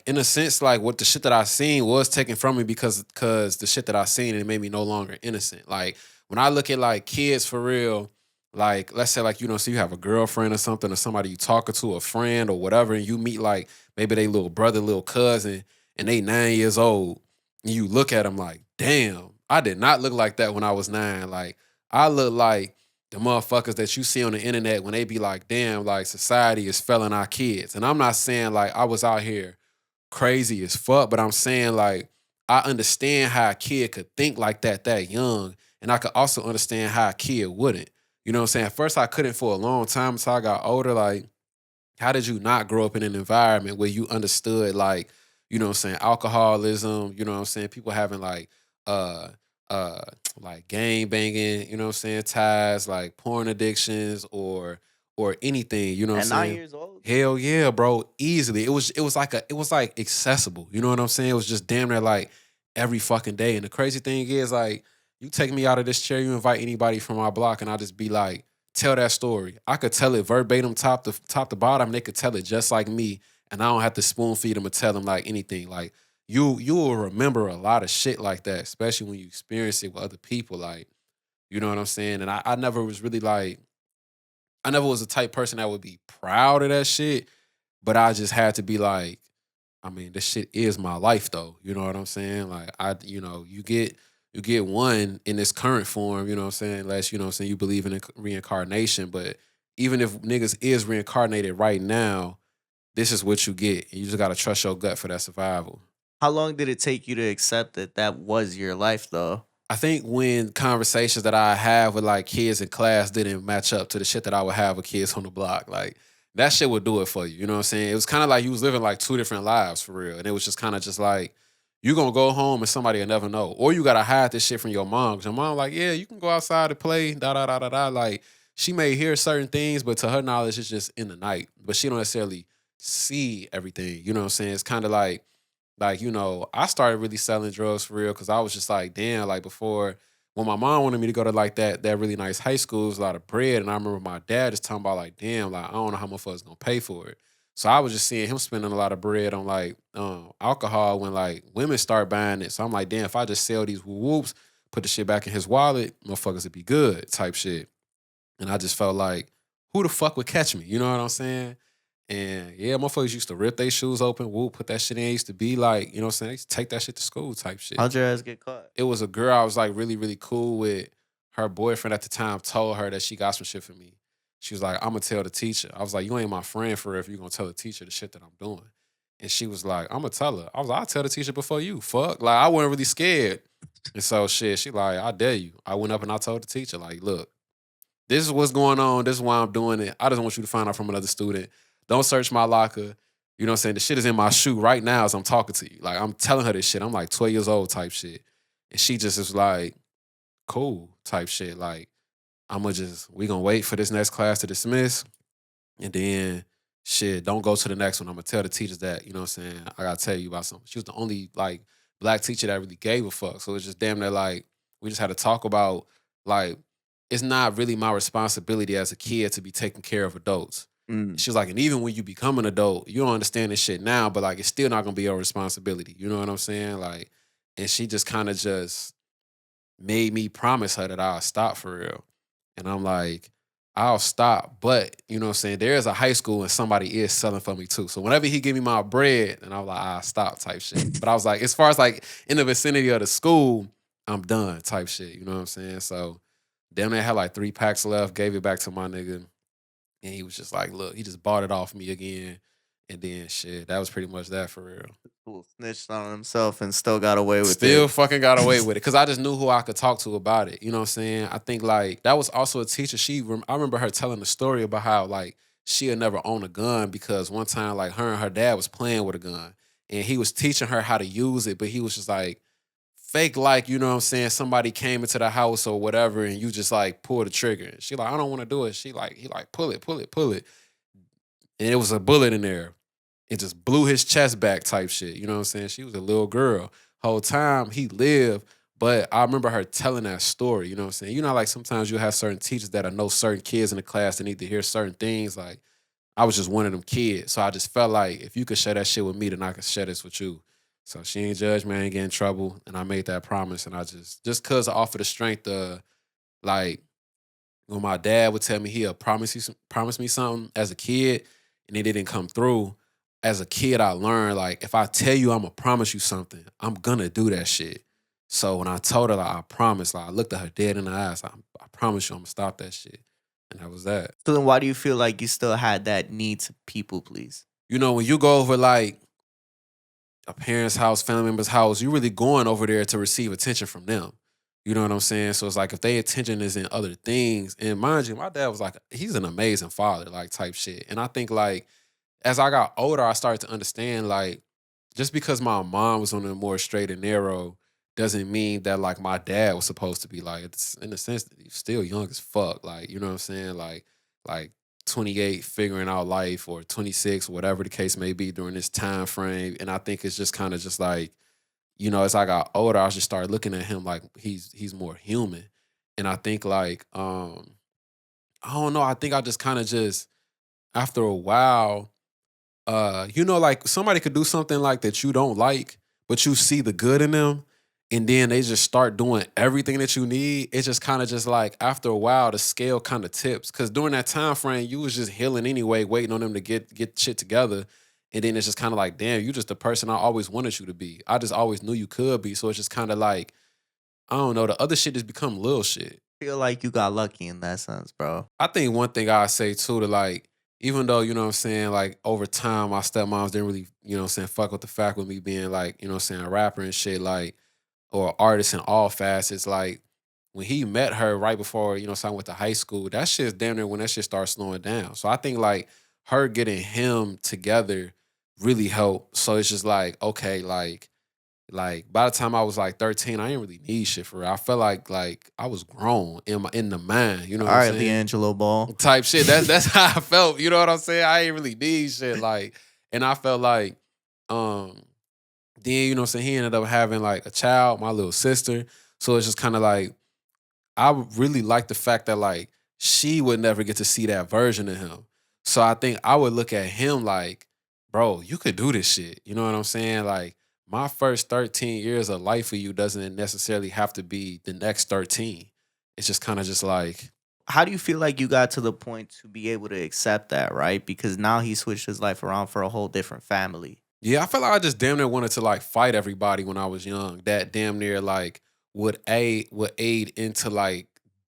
in a sense, like what the shit that I seen was taken from me because the shit that I seen, it made me no longer innocent. Like when I look at like kids for real, like let's say like, you know, so you have a girlfriend or something or somebody you talking to, a friend or whatever, and you meet like maybe they little brother, little cousin, and they 9 years old, and you look at them like, damn, I did not look like that when I was 9. Like I look like the motherfuckers that you see on the internet when they be like, damn, like society is failing our kids. And I'm not saying like I was out here crazy as fuck, but I'm saying like I understand how a kid could think like that young, and I could also understand how a kid wouldn't. You know what I'm saying? At first I couldn't for a long time until I got older. Like, how did you not grow up in an environment where you understood like, you know what I'm saying, alcoholism, you know what I'm saying, people having uh uh like gang banging, you know what I'm saying, ties, like porn addictions or anything, you know what At I'm 9 saying? years old? Hell yeah, bro. Easily. It was like accessible. You know what I'm saying? It was just damn near like every fucking day. And the crazy thing is like You take me out of this chair, you invite anybody from my block, and I'll just be like, tell that story. I could tell it verbatim, top to bottom. They could tell it just like me, and I don't have to spoon feed them or tell them like anything. Like you will remember a lot of shit like that, especially when you experience it with other people. Like, you know what I'm saying? And I never was really like, I never was the type person that would be proud of that shit, but I just had to be like, I mean, this shit is my life though. You know what I'm saying? Like you get one in this current form, you know what I'm saying? Unless, you know what I'm saying, you believe in reincarnation. But even if niggas is reincarnated right now, this is what you get. You just gotta trust your gut for that survival. How long did it take you to accept that that was your life, though? I think when conversations that I have with like kids in class didn't match up to the shit that I would have with kids on the block, like that shit would do it for you. You know what I'm saying? It was kind of like you was living like two different lives for real. And it was just kind of just like, you gonna go home and somebody will never know. Or you gotta hide this shit from your mom. 'Cause your mom like, yeah, you can go outside and play, da da da da da. Like she may hear certain things, but to her knowledge, it's just in the night. But she don't necessarily see everything. You know what I'm saying? It's kind of like, you know, I started really selling drugs for real because I was just like, damn, like before when my mom wanted me to go to like that really nice high school, it was a lot of bread. And I remember my dad just talking about like, damn, like I don't know how much was gonna pay for it. So I was just seeing him spending a lot of bread on like alcohol when like women start buying it. So I'm like, damn, if I just sell these whoops, put the shit back in his wallet, motherfuckers would be good type shit. And I just felt like, who the fuck would catch me? You know what I'm saying? And yeah, motherfuckers used to rip their shoes open, whoop, put that shit in. Used to be like, you know what I'm saying? They used to take that shit to school type shit. How'd your ass get caught? It was a girl I was like really, really cool with. Her boyfriend at the time told her that she got some shit for me. She was like, I'm gonna tell the teacher. I was like, you ain't my friend for real if you gonna tell the teacher the shit that I'm doing. And she was like, I'm gonna tell her. I was like, I'll tell the teacher before you. Fuck. Like, I wasn't really scared. And so shit, she like, I dare you. I went up and I told the teacher, like, look, this is what's going on. This is why I'm doing it. I just want you to find out from another student. Don't search my locker. You know what I'm saying? The shit is in my shoe right now as I'm talking to you. Like, I'm telling her this shit. I'm like 12 years old type shit. And she just is like, cool type shit. Like, we gonna wait for this next class to dismiss. And then shit, don't go to the next one. I'm gonna tell the teachers that, you know what I'm saying, I gotta tell you about something. She was the only like black teacher that really gave a fuck. So it's just damn near like we just had to talk about like it's not really my responsibility as a kid to be taking care of adults. Mm. She was like, and even when you become an adult, you don't understand this shit now, but like it's still not gonna be your responsibility. You know what I'm saying? Like, and she just kind of just made me promise her that I'll stop for real. And I'm like, I'll stop. But, you know what I'm saying? There is a high school and somebody is selling for me too. So whenever he give me my bread, and I'm like, I'll stop type shit. But I was like, as far as like in the vicinity of the school, I'm done type shit. You know what I'm saying? So damn, they had like 3 packs left, gave it back to my nigga. And he was just like, look, he just bought it off me again. And then shit, that was pretty much that for real. Fool snitched on himself and still got away with Still it. fucking got away with it because I just knew who I could talk to about it. You know what I'm saying? I think like that was also a teacher. I remember her telling the story about how like she had never owned a gun because one time like her and her dad was playing with a gun and he was teaching her how to use it, but he was just like fake like, you know what I'm saying? Somebody came into the house or whatever and you just like pull the trigger. And she like, I don't want to do it. He like, pull it, pull it, pull it. And it was a bullet in there. It just blew his chest back type shit. You know what I'm saying? She was a little girl. Whole time he lived, but I remember her telling that story. You know what I'm saying? You know, like sometimes you have certain teachers that know certain kids in the class that need to hear certain things. Like I was just one of them kids. So I just felt like if you could share that shit with me, then I could share this with you. So she ain't judge me, I ain't get in trouble. And I made that promise. And I just cause I offer the strength of like when my dad would tell me he'll promise me something as a kid and it didn't come through. As a kid, I learned like if I tell you I'm gonna promise you something, I'm gonna do that shit. So when I told her like I promise, like I looked at her dead in the eyes, I promise you I'm gonna stop that shit. And that was that. So then why do you feel like you still had that need to people please? You know, when you go over like a parent's house, family member's house, you really going over there to receive attention from them. You know what I'm saying? So it's like if their attention is in other things, and mind you, my dad was like, he's an amazing father, like type shit. And I think like as I got older, I started to understand like just because my mom was on a more straight and narrow doesn't mean that like my dad was supposed to be like it's in a sense that he's still young as fuck. Like, you know what I'm saying? Like 28 figuring out life or 26, whatever the case may be during this time frame. And I think it's just kind of just like as I got older, I just started looking at him like he's more human. And I think like I don't know, I think I just kind of just after a while, like somebody could do something like that you don't like, but you see the good in them, and then they just start doing everything that you need. It's just kind of just like after a while, the scale kind of tips. Cause during that time frame, you was just healing anyway, waiting on them to get shit together. And then it's just kind of like, damn, you just the person I always wanted you to be. I just always knew you could be. So it's just kind of like, I don't know, the other shit has become little shit. Feel like you got lucky in that sense, bro. I think one thing I say too to like, even though, you know what I'm saying, like over time my stepmoms didn't really, you know what I'm saying, fuck with the fact with me being like, you know what I'm saying, a rapper and shit, like, or artist in all facets, like when he met her right before, so I went to high school, that shit's damn near when that shit starts slowing down. So I think like her getting him together really helped. So it's just like, okay, like by the time I was like 13, I didn't really need shit for real. I felt like I was grown in the mind, you know All what I'm right, saying? D'Angelo Ball. Type shit. That's how I felt. You know what I'm saying? I ain't really need shit. Like, and I felt like, then, you know what I'm saying, he ended up having like a child, my little sister. So it's just kind of like, I really like the fact that like she would never get to see that version of him. So I think I would look at him like, bro, you could do this shit. You know what I'm saying? Like my first 13 years of life for you doesn't necessarily have to be the next 13. It's just kind of just like, How do you feel like you got to the point to be able to accept that, right? Because now he switched his life around for a whole different family. yeah, I felt like I just damn near wanted to like fight everybody when I was young. That damn near like would aid into like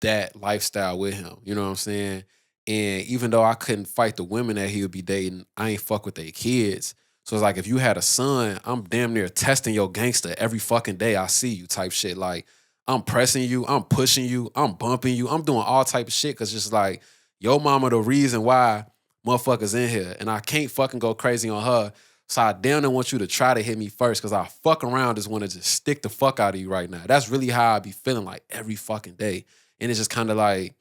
that lifestyle with him. You know what I'm saying? And even though I couldn't fight the women that he would be dating, I ain't fuck with their kids. So it's like if you had a son, I'm damn near testing your gangster every fucking day I see you type shit. Like I'm pressing you, I'm pushing you, I'm bumping you, I'm doing all type of shit because just like your mama the reason why motherfuckers in here. And I can't fucking go crazy on her. So I damn near want you to try to hit me first because I fuck around just want to just stick the fuck out of you right now. That's really how I be feeling like every fucking day. And it's just kind of like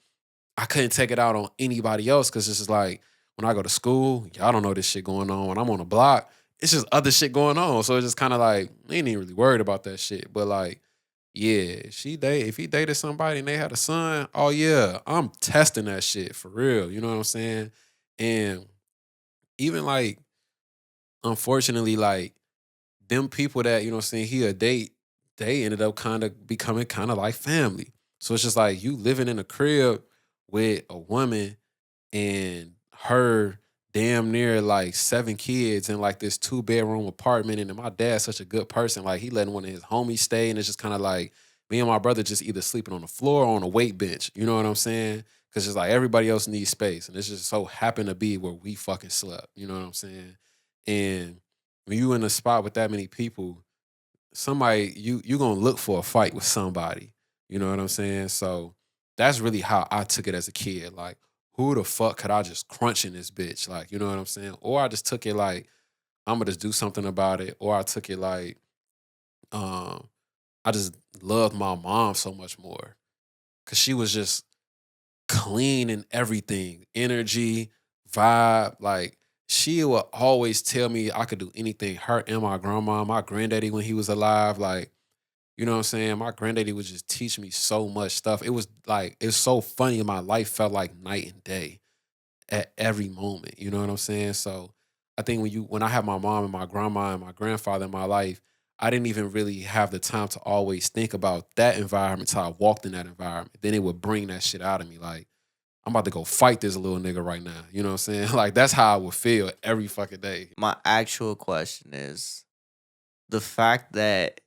I couldn't take it out on anybody else because it's just like when I go to school, y'all don't know this shit going on. When I'm on the block, it's just other shit going on. So it's just kind of like I ain't even really worried about that shit. But like, yeah, if he dated somebody and they had a son, oh yeah, I'm testing that shit for real. You know what I'm saying? And even like, unfortunately, like them people that, you know what I'm saying, he a date, they ended up kind of becoming kind of like family. So it's just like you living in a crib with a woman and her damn near like 7 kids in like this 2 bedroom apartment. And then my dad's such a good person. Like he letting one of his homies stay. And it's just kind of like me and my brother just either sleeping on the floor or on a weight bench. You know what I'm saying? Cause it's like everybody else needs space. And it's just so happened to be where we fucking slept. You know what I'm saying? And when you in a spot with that many people, somebody you gonna look for a fight with somebody. You know what I'm saying? So that's really how I took it as a kid. Like, who the fuck could I just crunch in this bitch? Like, you know what I'm saying? Or I just took it like I'm gonna just do something about it. Or I took it like um I just loved my mom so much more. Cause she was just clean and everything, energy, vibe. Like she would always tell me I could do anything. Her and my grandma, my granddaddy when he was alive, like you know what I'm saying. My granddaddy would just teach me so much stuff. It was like it's so funny. My life felt like night and day at every moment. You know what I'm saying? So I think when I have my mom and my grandma and my grandfather in my life, I didn't even really have the time to always think about that environment till I walked in that environment. Then it would bring that shit out of me. Like I'm about to go fight this little nigga right now. You know what I'm saying? Like that's how I would feel every fucking day. My actual question is the fact that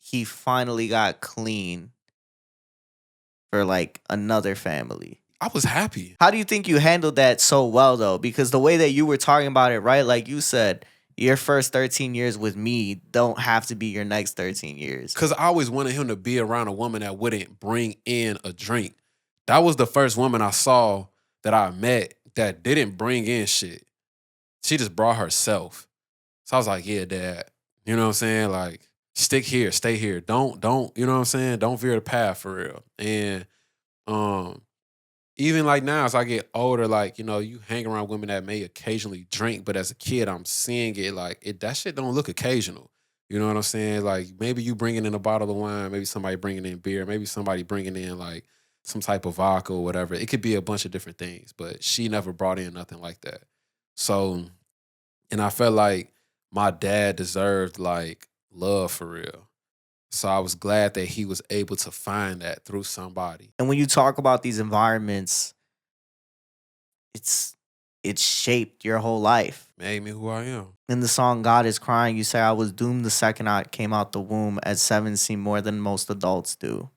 he finally got clean for like another family. I was happy. How do you think you handled that so well though? Because the way that you were talking about it, right? Like you said, your first 13 years with me don't have to be your next 13 years. Cause I always wanted him to be around a woman that wouldn't bring in a drink. That was the first woman I saw that I met that didn't bring in shit. She just brought herself. So I was like, yeah, dad. You know what I'm saying? Like, stick here, stay here. Don't, you know what I'm saying? Don't veer the path for real. And um, even like now, as I get older, like, you hang around women that may occasionally drink, but as a kid, I'm seeing it like that shit don't look occasional. You know what I'm saying? Like maybe you bringing in a bottle of wine, maybe somebody bringing in beer, maybe somebody bringing in like some type of vodka or whatever. It could be a bunch of different things, but she never brought in nothing like that. So, and I felt like my dad deserved like love for real. So I was glad that he was able to find that through somebody. And when you talk about these environments, it's it's shaped your whole life. Made me who I am. In the song God is Crying, you say I was doomed the second I came out the womb. At 7 seemed more than most adults do.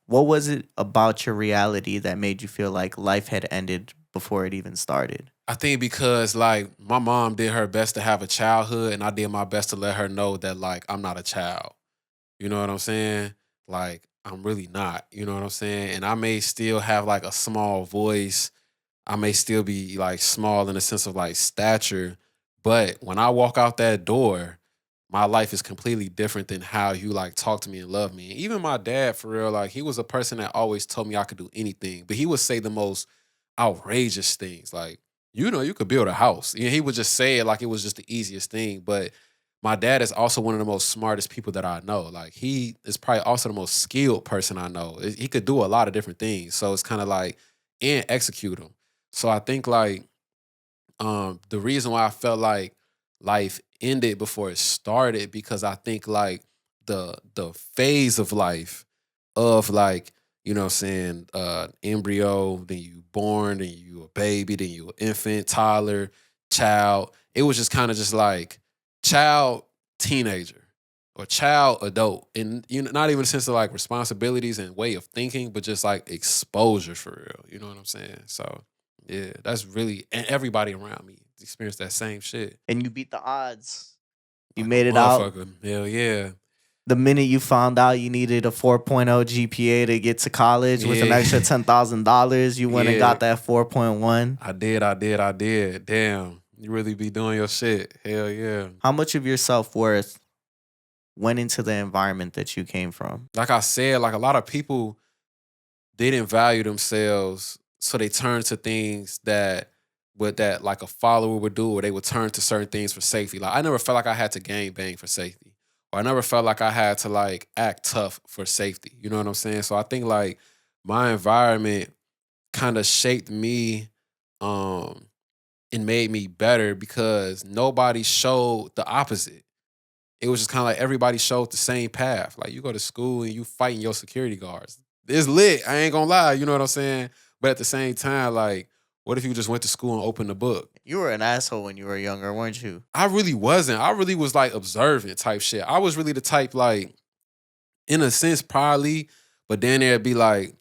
What was it about your reality that made you feel like life had ended before it even started? I think because like my mom did her best to have a childhood and I did my best to let her know that like I'm not a child. You know what I'm saying? Like I'm really not. You know what I'm saying? And I may still have like a small voice. I may still be like small in the sense of like stature, but when I walk out that door, my life is completely different than how you like talk to me and love me. And even my dad, for real, like he was a person that always told me I could do anything, but he would say the most outrageous things, like you know, you could build a house. And he would just say it like it was just the easiest thing. But my dad is also one of the most smartest people that I know. Like he is probably also the most skilled person I know. He could do a lot of different things. So it's kind of like and execute them. So I think like the reason why I felt like life ended before it started because I think like the phase of life of like you know what I'm saying embryo, then you born, then you a baby, then you an infant, toddler, child. It was just kind of just like child, teenager, or child, adult, and you know not even a sense of like responsibilities and way of thinking, but just like exposure for real. You know what I'm saying? So yeah, that's really and everybody around me experienced that same shit. And you beat the odds. You Like a made it out. motherfucker. Hell yeah. The minute you found out you needed a 4.0 GPA to get to college with an Yeah. extra $10,000, you went and Yeah. got that 4.1. I did. Damn. You really be doing your shit. Hell yeah. How much of your self-worth went into the environment that you came from? Like I said, like a lot of people they didn't value themselves, so they turned to things that what that like a follower would do, or they would turn to certain things for safety. Like I never felt like I had to gang bang for safety. Or I never felt like I had to like act tough for safety. You know what I'm saying? So I think like my environment kind of shaped me um and made me better because nobody showed the opposite. It was just kind of like everybody showed the same path. Like you go to school and you fighting your security guards. It's lit. I ain't gonna lie. You know what I'm saying? But at the same time, like, what if you just went to school and opened the book? You were an asshole when you were younger, weren't you? I really wasn't. I really was like observant type shit. I was really the type like, in a sense, probably, but then there'd be like,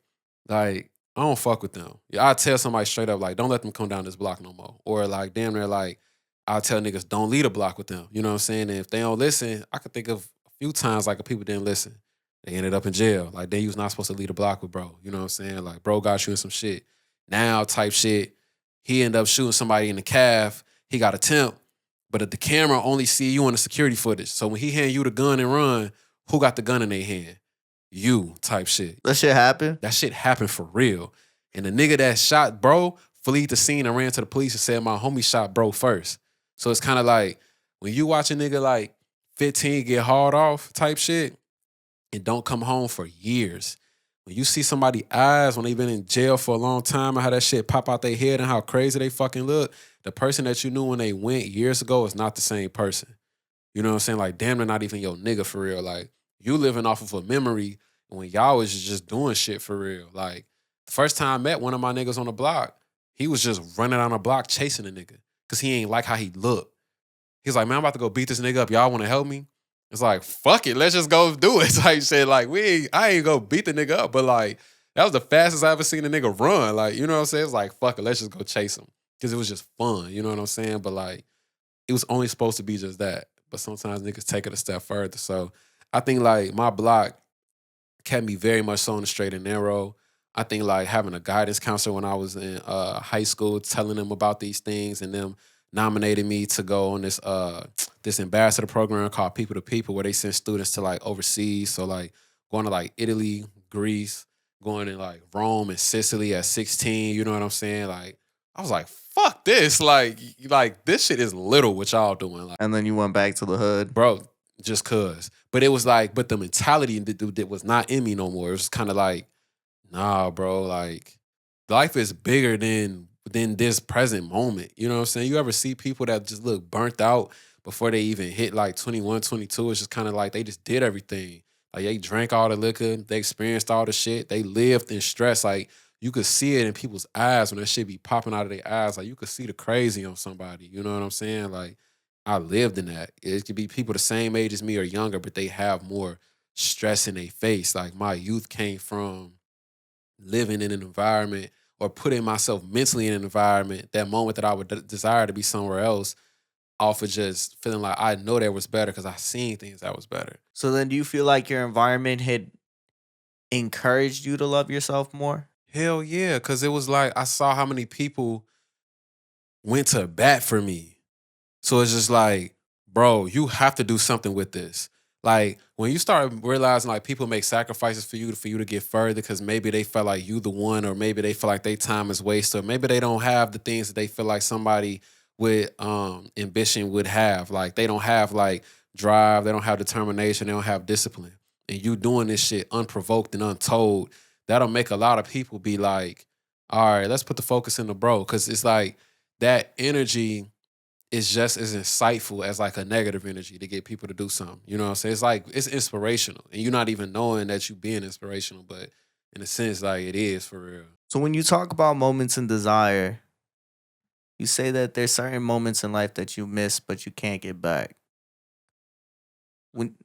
I don't fuck with them. Yeah, I tell somebody straight up, like, don't let them come down this block no more. Or like damn near like I'll tell niggas don't lead a block with them. You know what I'm saying? And if they don't listen, I could think of a few times like people didn't listen. They ended up in jail. Like they was not supposed to lead a block with bro. You know what I'm saying? Like bro got shooting some shit. Now type shit. He ended up shooting somebody in the calf. He got a temp. But if the camera only see you on the security footage. So when he hand you the gun and run, who got the gun in their hand? You type shit. That shit happened? That shit happened for real. And the nigga that shot bro fled the scene and ran to the police and said my homie shot bro first. So it's kind of like when you watch a nigga like 15 get hard off type shit and don't come home for years. When you see somebody eyes when they been in jail for a long time and how that shit pop out their head and how crazy they fucking look, the person that you knew when they went years ago is not the same person. You know what I'm saying? Like, damn, they're not even your nigga for real. Like, you living off of a memory when y'all was just doing shit for real. Like, the first time I met one of my niggas on the block, he was just running on the block chasing a nigga because he ain't like how he looked. He's like, man, I'm about to go beat this nigga up. Y'all want to help me? It's like, fuck it, let's just go do it. Type shit. Like, I ain't go beat the nigga up, but like, that was the fastest I ever seen a nigga run. Like, you know what I'm saying? It's like, fuck it, let's just go chase him. Because it was just fun, you know what I'm saying? But like, it was only supposed to be just that. But sometimes niggas take it a step further. So I think like my block kept me very much so on the straight and narrow. I think like having a guidance counselor when I was in high school, telling them about these things and them nominated me to go on this this ambassador program called People to People where they send students to like overseas. So like going to like Italy, Greece, going to like Rome and Sicily at 16, you know what I'm saying? Like I was like, fuck this. Like this shit is little what y'all doing. Like, And then you went back to the hood. bro, just cuz. But it was like, but the mentality that was not in me no more. It was kind of like, nah, bro, like life is bigger than this present moment. You know what I'm saying? You ever see people that just look burnt out before they even hit like 21, 22? It's just kind of like they just did everything. Like they drank all the liquor, they experienced all the shit, they lived in stress. Like you could see it in people's eyes when that shit be popping out of their eyes. Like you could see the crazy on somebody. You know what I'm saying? Like I lived in that. It could be people the same age as me or younger, but they have more stress in their face. Like my youth came from living in an environment or putting myself mentally in an environment, that moment that I would desire to be somewhere else, off of just feeling like I know there was better because I seen things that was better. So then do you feel like your environment had encouraged you to love yourself more? Hell yeah, because it was like I saw how many people went to bat for me. So it's just like, bro, you have to do something with this. Like when you start realizing like people make sacrifices for you to get further because maybe they felt like you the one, or maybe they feel like their time is wasted, or maybe they don't have the things that they feel like somebody with ambition would have. Like they don't have like drive, they don't have determination, they don't have discipline. And you doing this shit unprovoked and untold, that'll make a lot of people be like, all right, let's put the focus in the bro. Cause it's like that energy is just as insightful as like a negative energy to get people to do something. You know what I'm saying? It's like it's inspirational. And you're not even knowing that you being inspirational, but in a sense, like it is for real. So when you talk about moments in desire, you say that there's certain moments in life that you miss but you can't get back.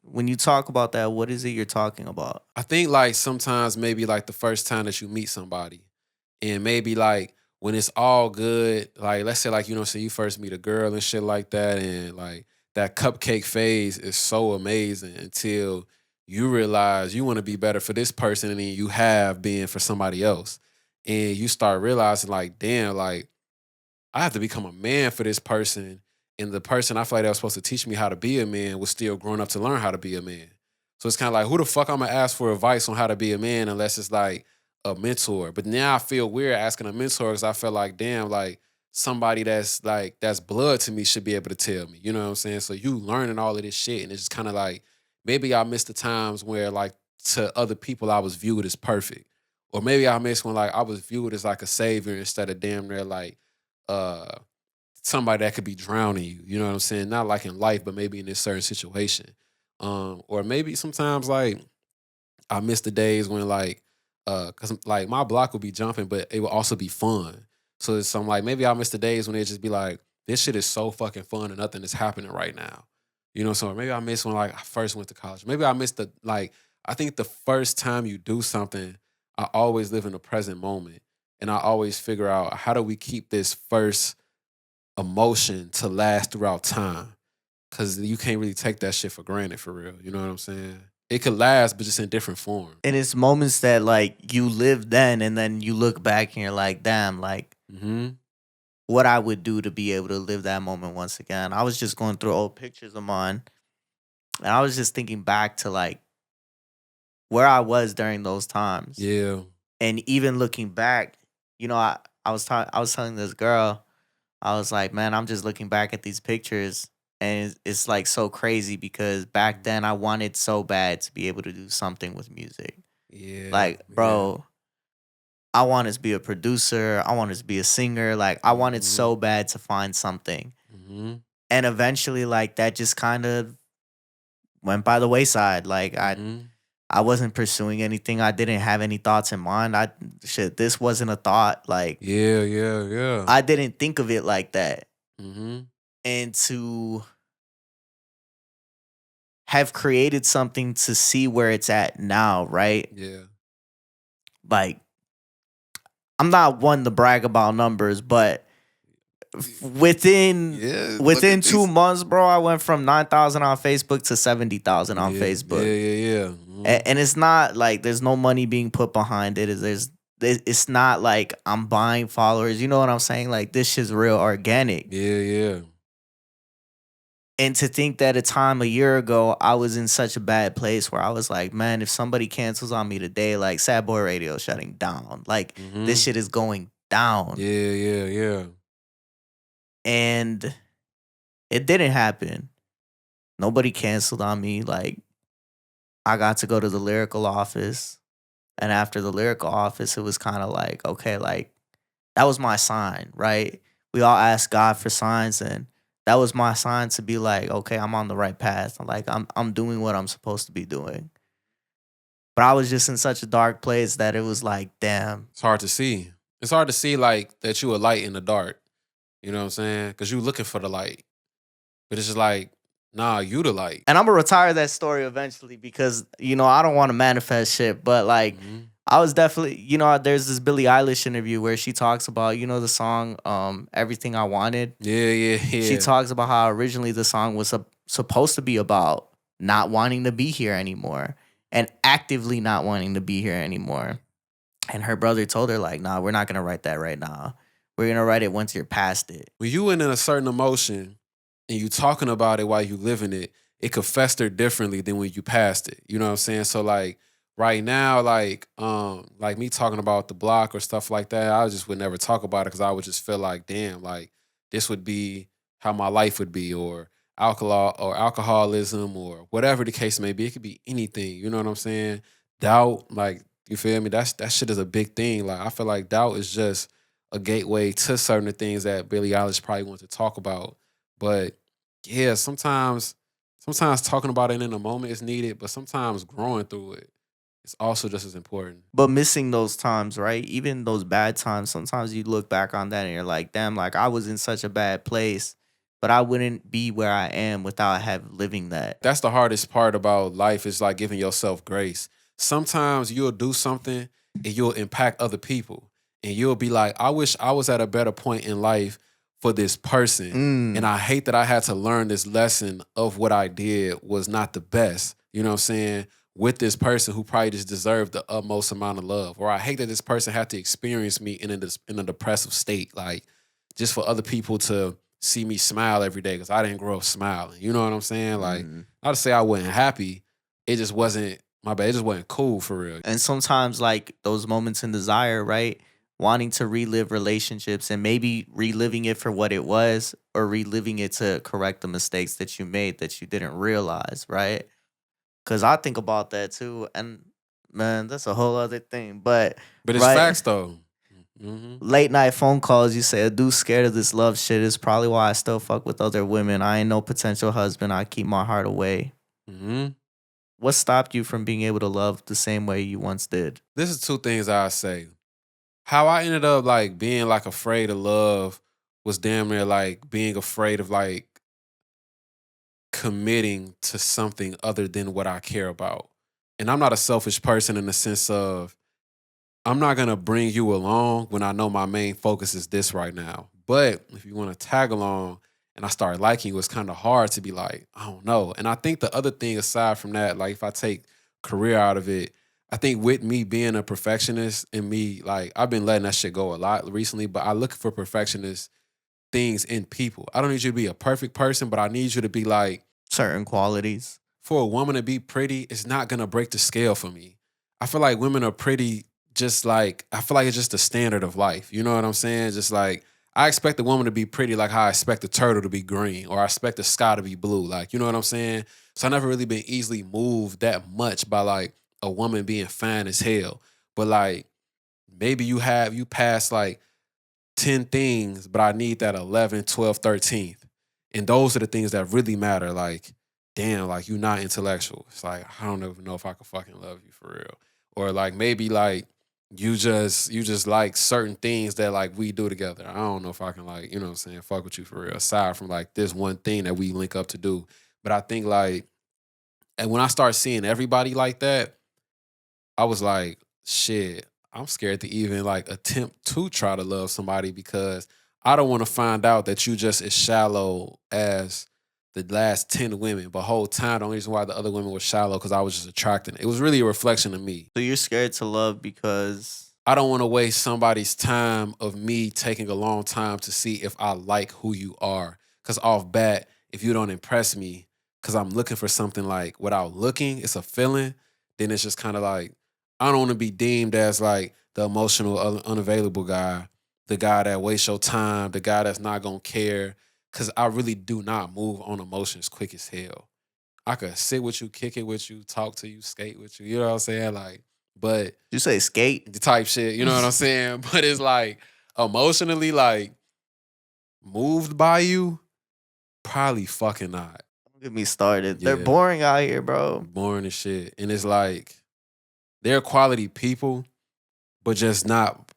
When you talk about that, what is it you're talking about? I think like sometimes maybe like the first time that you meet somebody, and maybe like when it's all good, like let's say like, you know, so you first meet a girl and shit like that, and like that cupcake phase is so amazing until you realize you want to be better for this person than you have been for somebody else. And you start realizing like, damn, like I have to become a man for this person. And the person I feel like that was supposed to teach me how to be a man was still growing up to learn how to be a man. So it's kind of like, who the fuck I'm gonna ask for advice on how to be a man unless it's like a mentor? But now I feel weird asking a mentor because I feel like, damn, like somebody that's blood to me should be able to tell me. You know what I'm saying? So you learning all of this shit, and it's just kind of like maybe I missed the times where like to other people I was viewed as perfect, or maybe I missed when like I was viewed as like a savior instead of damn near like uh somebody that could be drowning you. You know what I'm saying? Not like in life, but maybe in this certain situation. Or maybe sometimes like I miss the days when like cause like my block would be jumping, but it would also be fun. So it's some like maybe I miss the days when it just be like, this shit is so fucking fun and nothing is happening right now. You know, so maybe I miss when like I first went to college. Maybe I missed the like I think the first time you do something, I always live in the present moment. And I always figure out how do we keep this first emotion to last throughout time. Cause you can't really take that shit for granted for real. You know what I'm saying? It could last, but just in different form. And it's moments that like you live then and then you look back and you're like, damn, like Mm-hmm. what I would do to be able to live that moment once again. I was just going through old pictures of mine and I was just thinking back to like where I was during those times. Yeah. And even looking back, you know, I was telling this girl, I was like, man, I'm just looking back at these pictures and it's like so crazy because back then I wanted so bad to be able to do something with music. Yeah. Like, bro, I wanted to be a producer. I wanted to be a singer. Like, I wanted so bad to find something. Mm-hmm. And eventually, like, that just kind of went by the wayside. Like, Mm-hmm. I wasn't pursuing anything. I didn't have any thoughts in mind. This wasn't a thought. Like, Yeah. I didn't think of it like that. Mm-hmm. And to have created something to see where it's at now, right? Yeah. Like, I'm not one to brag about numbers, but within Yeah. 2 months, bro, I went from 9,000 on Facebook to 70,000 on Facebook. Yeah. Mm-hmm. And it's not like there's no money being put behind it. It's not like I'm buying followers. You know what I'm saying? Like this shit's real organic. Yeah. And to think that a year ago, I was in such a bad place where I was like, man, if somebody cancels on me today, like Sad Boy Radio shutting down. Like Mm-hmm. this shit is going down. Yeah. And it didn't happen. Nobody canceled on me. Like, I got to go to the lyrical office. And after the lyrical office, it was kind of like, okay, like, that was my sign, right? We all ask God for signs, and that was my sign to be like, okay, I'm on the right path. Like, I'm doing what I'm supposed to be doing. But I was just in such a dark place that it was like, damn. It's hard to see. It's hard to see like that you a light in the dark. You know what I'm saying? Because you looking for the light, but it's just like, nah, you the light. And I'm gonna retire that story eventually because I don't want to manifest shit, but like Mhm. I was definitely there's this Billie Eilish interview where she talks about the song Everything I Wanted. Yeah. She talks about how originally the song was supposed to be about not wanting to be here anymore and actively not wanting to be here anymore. And her brother told her like, nah, we're not gonna write that right now. We're gonna write it once you're past it. When you in a certain emotion and you talking about it while you living it, it could fester differently than when you passed it. You know what I'm saying? So like right now, like me talking about the block or stuff like that, I just would never talk about it because I would just feel like, damn, like this would be how my life would be, or alcoholism or whatever the case may be. It could be anything. You know what I'm saying? Doubt, like you feel me? That shit is a big thing. Like I feel like doubt is just a gateway to certain things that Billie Eilish probably wants to talk about. But yeah, sometimes talking about it in the moment is needed, but sometimes growing through it is also just as important. But missing those times, right? Even those bad times, sometimes you look back on that and you're like, damn, like I was in such a bad place, but I wouldn't be where I am without living that. That's the hardest part about life is like giving yourself grace. Sometimes you'll do something and you'll impact other people. And you'll be like, I wish I was at a better point in life for this person. And I hate that I had to learn this lesson of what I did was not the best. You know what I'm saying? With this person who probably just deserved the utmost amount of love. Or I hate that this person had to experience me in a depressive state. Like just for other people to see me smile every day because I didn't grow up smiling. You know what I'm saying? Like, not to say I wasn't happy. It just wasn't, my bad, it just wasn't cool for real. And sometimes, like those moments in desire, right? Wanting to relive relationships and maybe reliving it for what it was or reliving it to correct the mistakes that you made that you didn't realize, right? Because I think about that too. And man, that's a whole other thing. But it's right, facts though. Mm-hmm. late night phone calls, you say, a dude scared of this love shit is probably why I still fuck with other women. I ain't no potential husband. I keep my heart away. Mm-hmm. What stopped you from being able to love the same way you once did? This is two things I say. How I ended up like being like afraid of love was damn near like being afraid of like committing to something other than what I care about. And I'm not a selfish person in the sense of I'm not gonna bring you along when I know my main focus is this right now. But if you want to tag along and I start liking you, it's kind of hard to be like, I don't know. And I think the other thing aside from that, like if I take career out of it, I think with me being a perfectionist and me, like I've been letting that shit go a lot recently, but I look for perfectionist things in people. I don't need you to be a perfect person, but I need you to be like, Certain qualities. for a woman to be pretty, it's not gonna break the scale for me. I feel like women are pretty just like, I feel like it's just the standard of life. You know what I'm saying? Just like I expect a woman to be pretty like how I expect a turtle to be green or I expect the sky to be blue. Like, you know what I'm saying? So I never really been easily moved that much by like a woman being fine as hell. But like maybe you pass like 10 things, but I need that 11, 12, 13th. And those are the things that really matter. Like, damn, like you not intellectual. It's like, I don't even know if I could fucking love you for real. Or like maybe like you just like certain things that like we do together. I don't know if I can like, you know what I'm saying, fuck with you for real. Aside from like this one thing that we link up to do. But I think like, and when I start seeing everybody like that, I was like, shit, I'm scared to even like attempt to try to love somebody because I don't want to find out that you just as shallow as the last 10 women. But whole time, the only reason why the other women were shallow because I was just attracting. It was really a reflection of me. So you're scared to love because I don't want to waste somebody's time of me taking a long time to see if I like who you are. Because off bat, if you don't impress me, because I'm looking for something like without looking, it's a feeling, then it's just kind of like, I don't want to be deemed as like the emotional, unavailable guy the guy that wastes your time, the guy that's not gonna care. Cause I really do not move on emotions quick as hell. I could sit with you, kick it with you, talk to you, skate with you. You know what I'm saying? Like, but You say skate? the type shit, you know what I'm saying? But it's like emotionally, like moved by you, probably fucking not. Don't get me started. They're Yeah. boring out here, bro. Boring as shit. And it's like they're quality people, but just not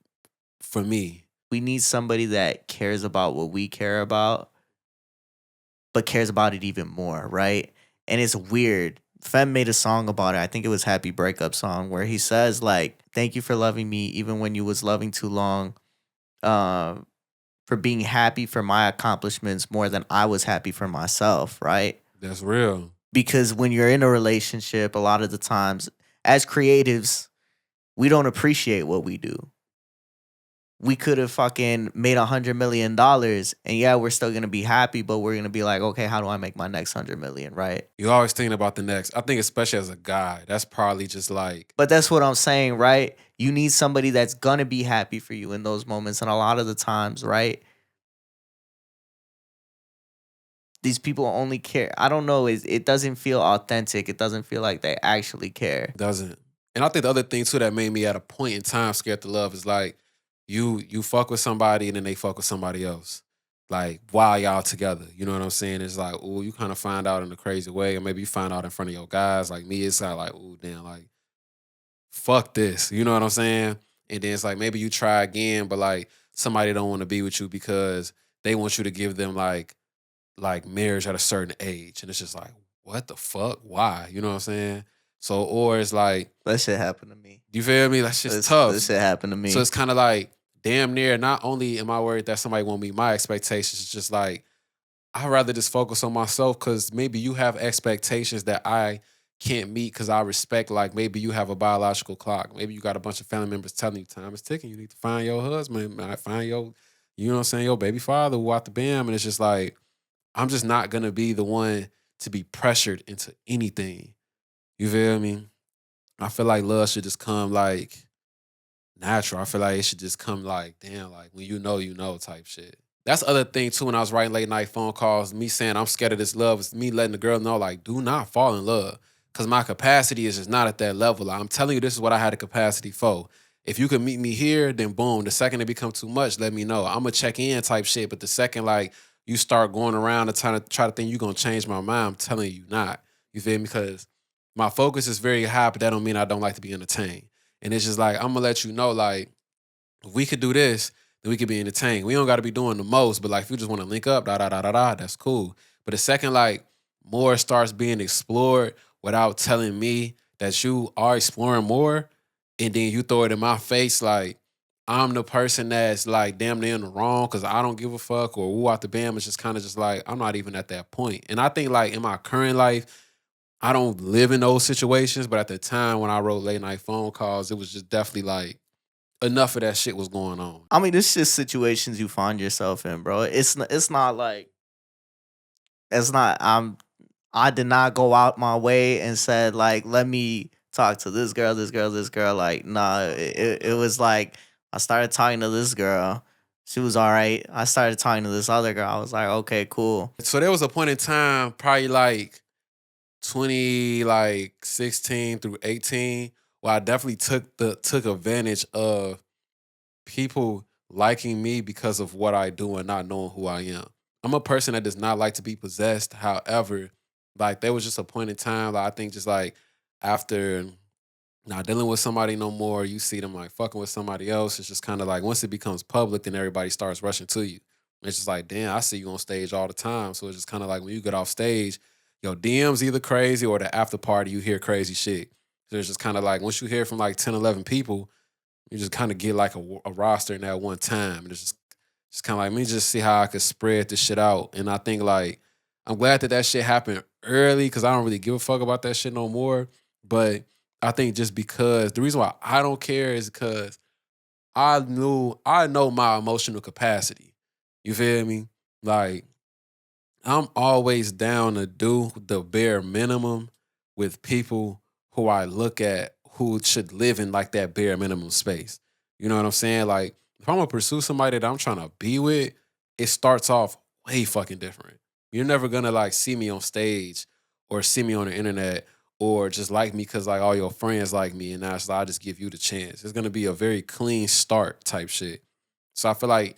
for me. We need somebody that cares about what we care about, but cares about it even more, right? And it's weird. Fem made a song about it. I think it was Happy Breakup Song, where he says, like, thank you for loving me even when you was loving too long. For being happy for my accomplishments more than I was happy for myself, right? That's real. Because when you're in a relationship, a lot of the times, as creatives, we don't appreciate what we do. We could have fucking made $100 million, and yeah, we're still gonna be happy, but we're gonna be like, okay, how do I make my next 100 million, right? You're always thinking about the next. I think especially as a guy, that's probably just like But that's what I'm saying, right? You need somebody that's gonna be happy for you in those moments, and a lot of the times, right? These people only care. I don't know. It doesn't feel authentic. It doesn't feel like they actually care. doesn't. And I think the other thing too that made me at a point in time scared to love is like you fuck with somebody and then they fuck with somebody else. Like while y'all together. You know what I'm saying? It's like, oh, you kind of find out in a crazy way, or maybe you find out in front of your guys. Like me, it's kind of like, oh damn, like fuck this. You know what I'm saying? And then it's like maybe you try again, but like somebody don't want to be with you because they want you to give them like marriage at a certain age. And it's just like, what the fuck? Why? You know what I'm saying? So, or it's like, That shit happened to me. you feel me? That's just This tough. shit happened to me. So it's kind of like, damn near, not only am I worried that somebody won't meet my expectations, it's just like, I'd rather just focus on myself because maybe you have expectations that I can't meet because I respect, like maybe you have a biological clock. Maybe you got a bunch of family members telling you time is ticking. You need to find your husband, find your, you know what I'm saying, your baby father who out the bam. And it's just like, I'm just not going to be the one to be pressured into anything. You feel me? I feel like love should just come like natural. I feel like it should just come like, damn, like when you know type shit. That's the other thing too when I was writing late night phone calls, me saying I'm scared of this love, is me letting the girl know, like, do not fall in love. Cause my capacity is just not at that level. Like, I'm telling you, this is what I had a capacity for. If you can meet me here, then boom. The second it becomes too much, let me know. I'm gonna check in type shit. But the second like you start going around and try to think you're gonna change my mind, I'm telling you not. You feel me? Because my focus is very high, but that don't mean I don't like to be entertained. And it's just like I'm gonna let you know, like, if we could do this, then we could be entertained. We don't gotta be doing the most, but like if you just wanna link up, that's cool. But the second like more starts being explored without telling me that you are exploring more, and then you throw it in my face like I'm the person that's like damn near in the wrong because I don't give a fuck or woo out the bam. It's just kind of just like I'm not even at that point. And I think like in my current life, I don't live in those situations, but at the time when I wrote late night phone calls, it was just definitely like enough of that shit was going on. I mean, it's just situations you find yourself in, bro. It's not like it's not. I did not go out my way and said like, let me talk to this girl, this girl, this girl. Like, nah, it was like I started talking to this girl. She was all right. I started talking to this other girl. I was like, okay, cool. So there was a point in time, probably like 20, like 16 through 18, where I definitely took advantage of people liking me because of what I do and not knowing who I am. I'm a person that does not like to be possessed. However, like there was just a point in time, like I think just like after not dealing with somebody no more, you see them like fucking with somebody else. It's just kind of like once it becomes public, then everybody starts rushing to you. It's just like, damn, I see you on stage all the time. So it's just kind of like when you get off stage, your DM's either crazy or the after party, you hear crazy shit. So it's just kind of like once you hear from like 10, 11 people, you just kind of get like a roster in that one time. And it's just kind of like, let me just see how I could spread this shit out. And I think like, I'm glad that that shit happened early because I don't really give a fuck about that shit no more. But I think just because the reason why I don't care is because I know my emotional capacity. You feel me? Like I'm always down to do the bare minimum with people who I look at who should live in like that bare minimum space. You know what I'm saying? Like if I'm gonna pursue somebody that I'm trying to be with, it starts off way fucking different. You're never gonna like see me on stage or see me on the internet or just like me because like all your friends like me and now it's like I just give you the chance. It's gonna be a very clean start type shit. So I feel like,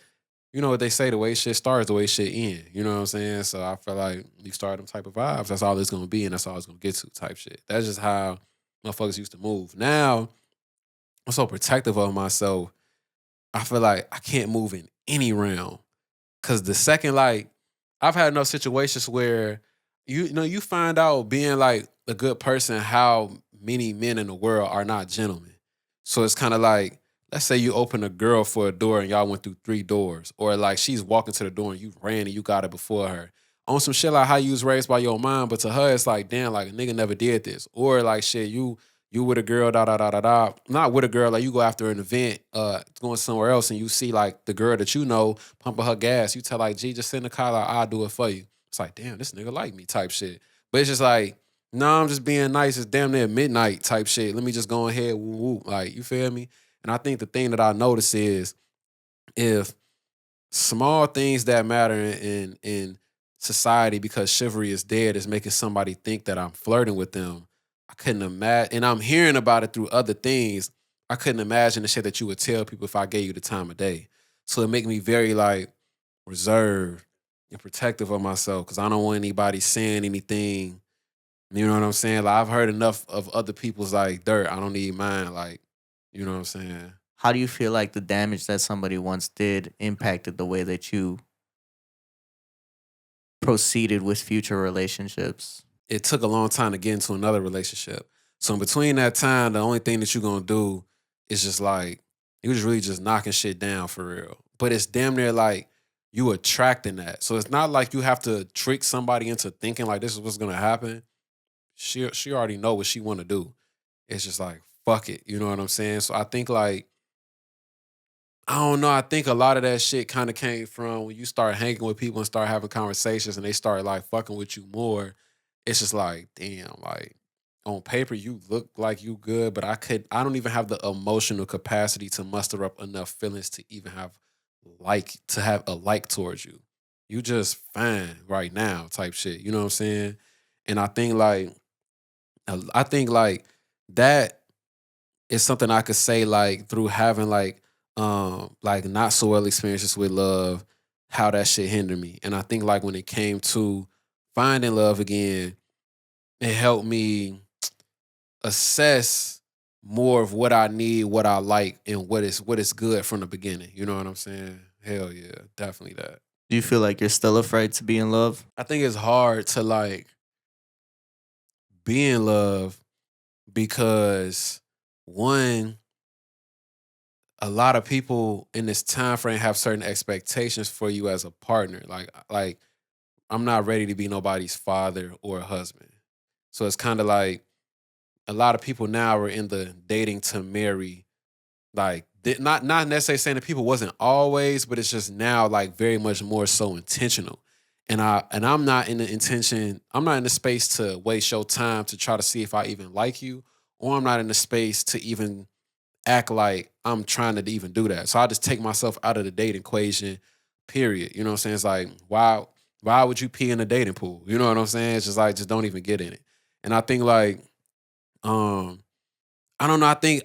you know what they say, the way shit starts, the way shit end. You know what I'm saying? So I feel like you start them type of vibes, that's all it's gonna be and that's all it's gonna get to type shit. That's just how motherfuckers used to move. Now I'm so protective of myself. I feel like I can't move in any realm. Cause the second, like, I've had enough situations where you know you find out being like a good person how many men in the world are not gentlemen. So it's kind of like, let's say you open a girl for a door and y'all went through 3 doors, or like she's walking to the door and you ran and you got it before her. On some shit like how you was raised by your mom, but to her it's like, damn, like a nigga never did this. Or like shit, you with a girl, da da da da da. Not with a girl, like you go after an event, going somewhere else, and you see like the girl that you know pumping her gas. You tell like, G, just sit in the car, like, I'll do it for you. It's like, damn, this nigga like me type shit. But it's just like, no, I'm just being nice. It's damn near midnight type shit. Let me just go ahead, woo woo. Like, you feel me? And I think the thing that I notice is if small things that matter in society because chivalry is dead is making somebody think that I'm flirting with them. I couldn't imagine, and I'm hearing about it through other things. I couldn't imagine the shit that you would tell people if I gave you the time of day. So it make me very like reserved and protective of myself because I don't want anybody saying anything. You know what I'm saying? Like I've heard enough of other people's like dirt. I don't need mine. Like, you know what I'm saying? How do you feel like the damage that somebody once did impacted the way that you proceeded with future relationships? It took a long time to get into another relationship. So in between that time, the only thing that you're gonna do is just like you just really just knocking shit down for real. But it's damn near like you attracting that. So it's not like you have to trick somebody into thinking like this is what's gonna happen. She already know what she wanna do. It's just like fuck it. You know what I'm saying? So I think like I don't know. I think a lot of that shit kind of came from when you start hanging with people and start having conversations and they start like fucking with you more. It's just like, damn, like on paper you look like you good, but I don't even have the emotional capacity to muster up enough feelings to even have a like towards you. You just fine right now type shit. You know what I'm saying? And I think like that it's something I could say like through having like not so well experiences with love, how that shit hindered me. And I think like when it came to finding love again, it helped me assess more of what I need, what I like, and what is good from the beginning. You know what I'm saying? Hell yeah, definitely that. Do you feel like you're still afraid to be in love? I think it's hard to like be in love because one, a lot of people in this time frame have certain expectations for you as a partner. Like I'm not ready to be nobody's father or husband. So it's kind of like a lot of people now are in the dating to marry. Like not necessarily saying that people wasn't always, but it's just now like very much more so intentional. And I'm not in the intention. I'm not in the space to waste your time to try to see if I even like you, or I'm not in the space to even act like I'm trying to even do that. So I just take myself out of the dating equation, period. You know what I'm saying? It's like, why would you pee in the dating pool? You know what I'm saying? It's just like, just don't even get in it. And I think like, um, I don't know, I think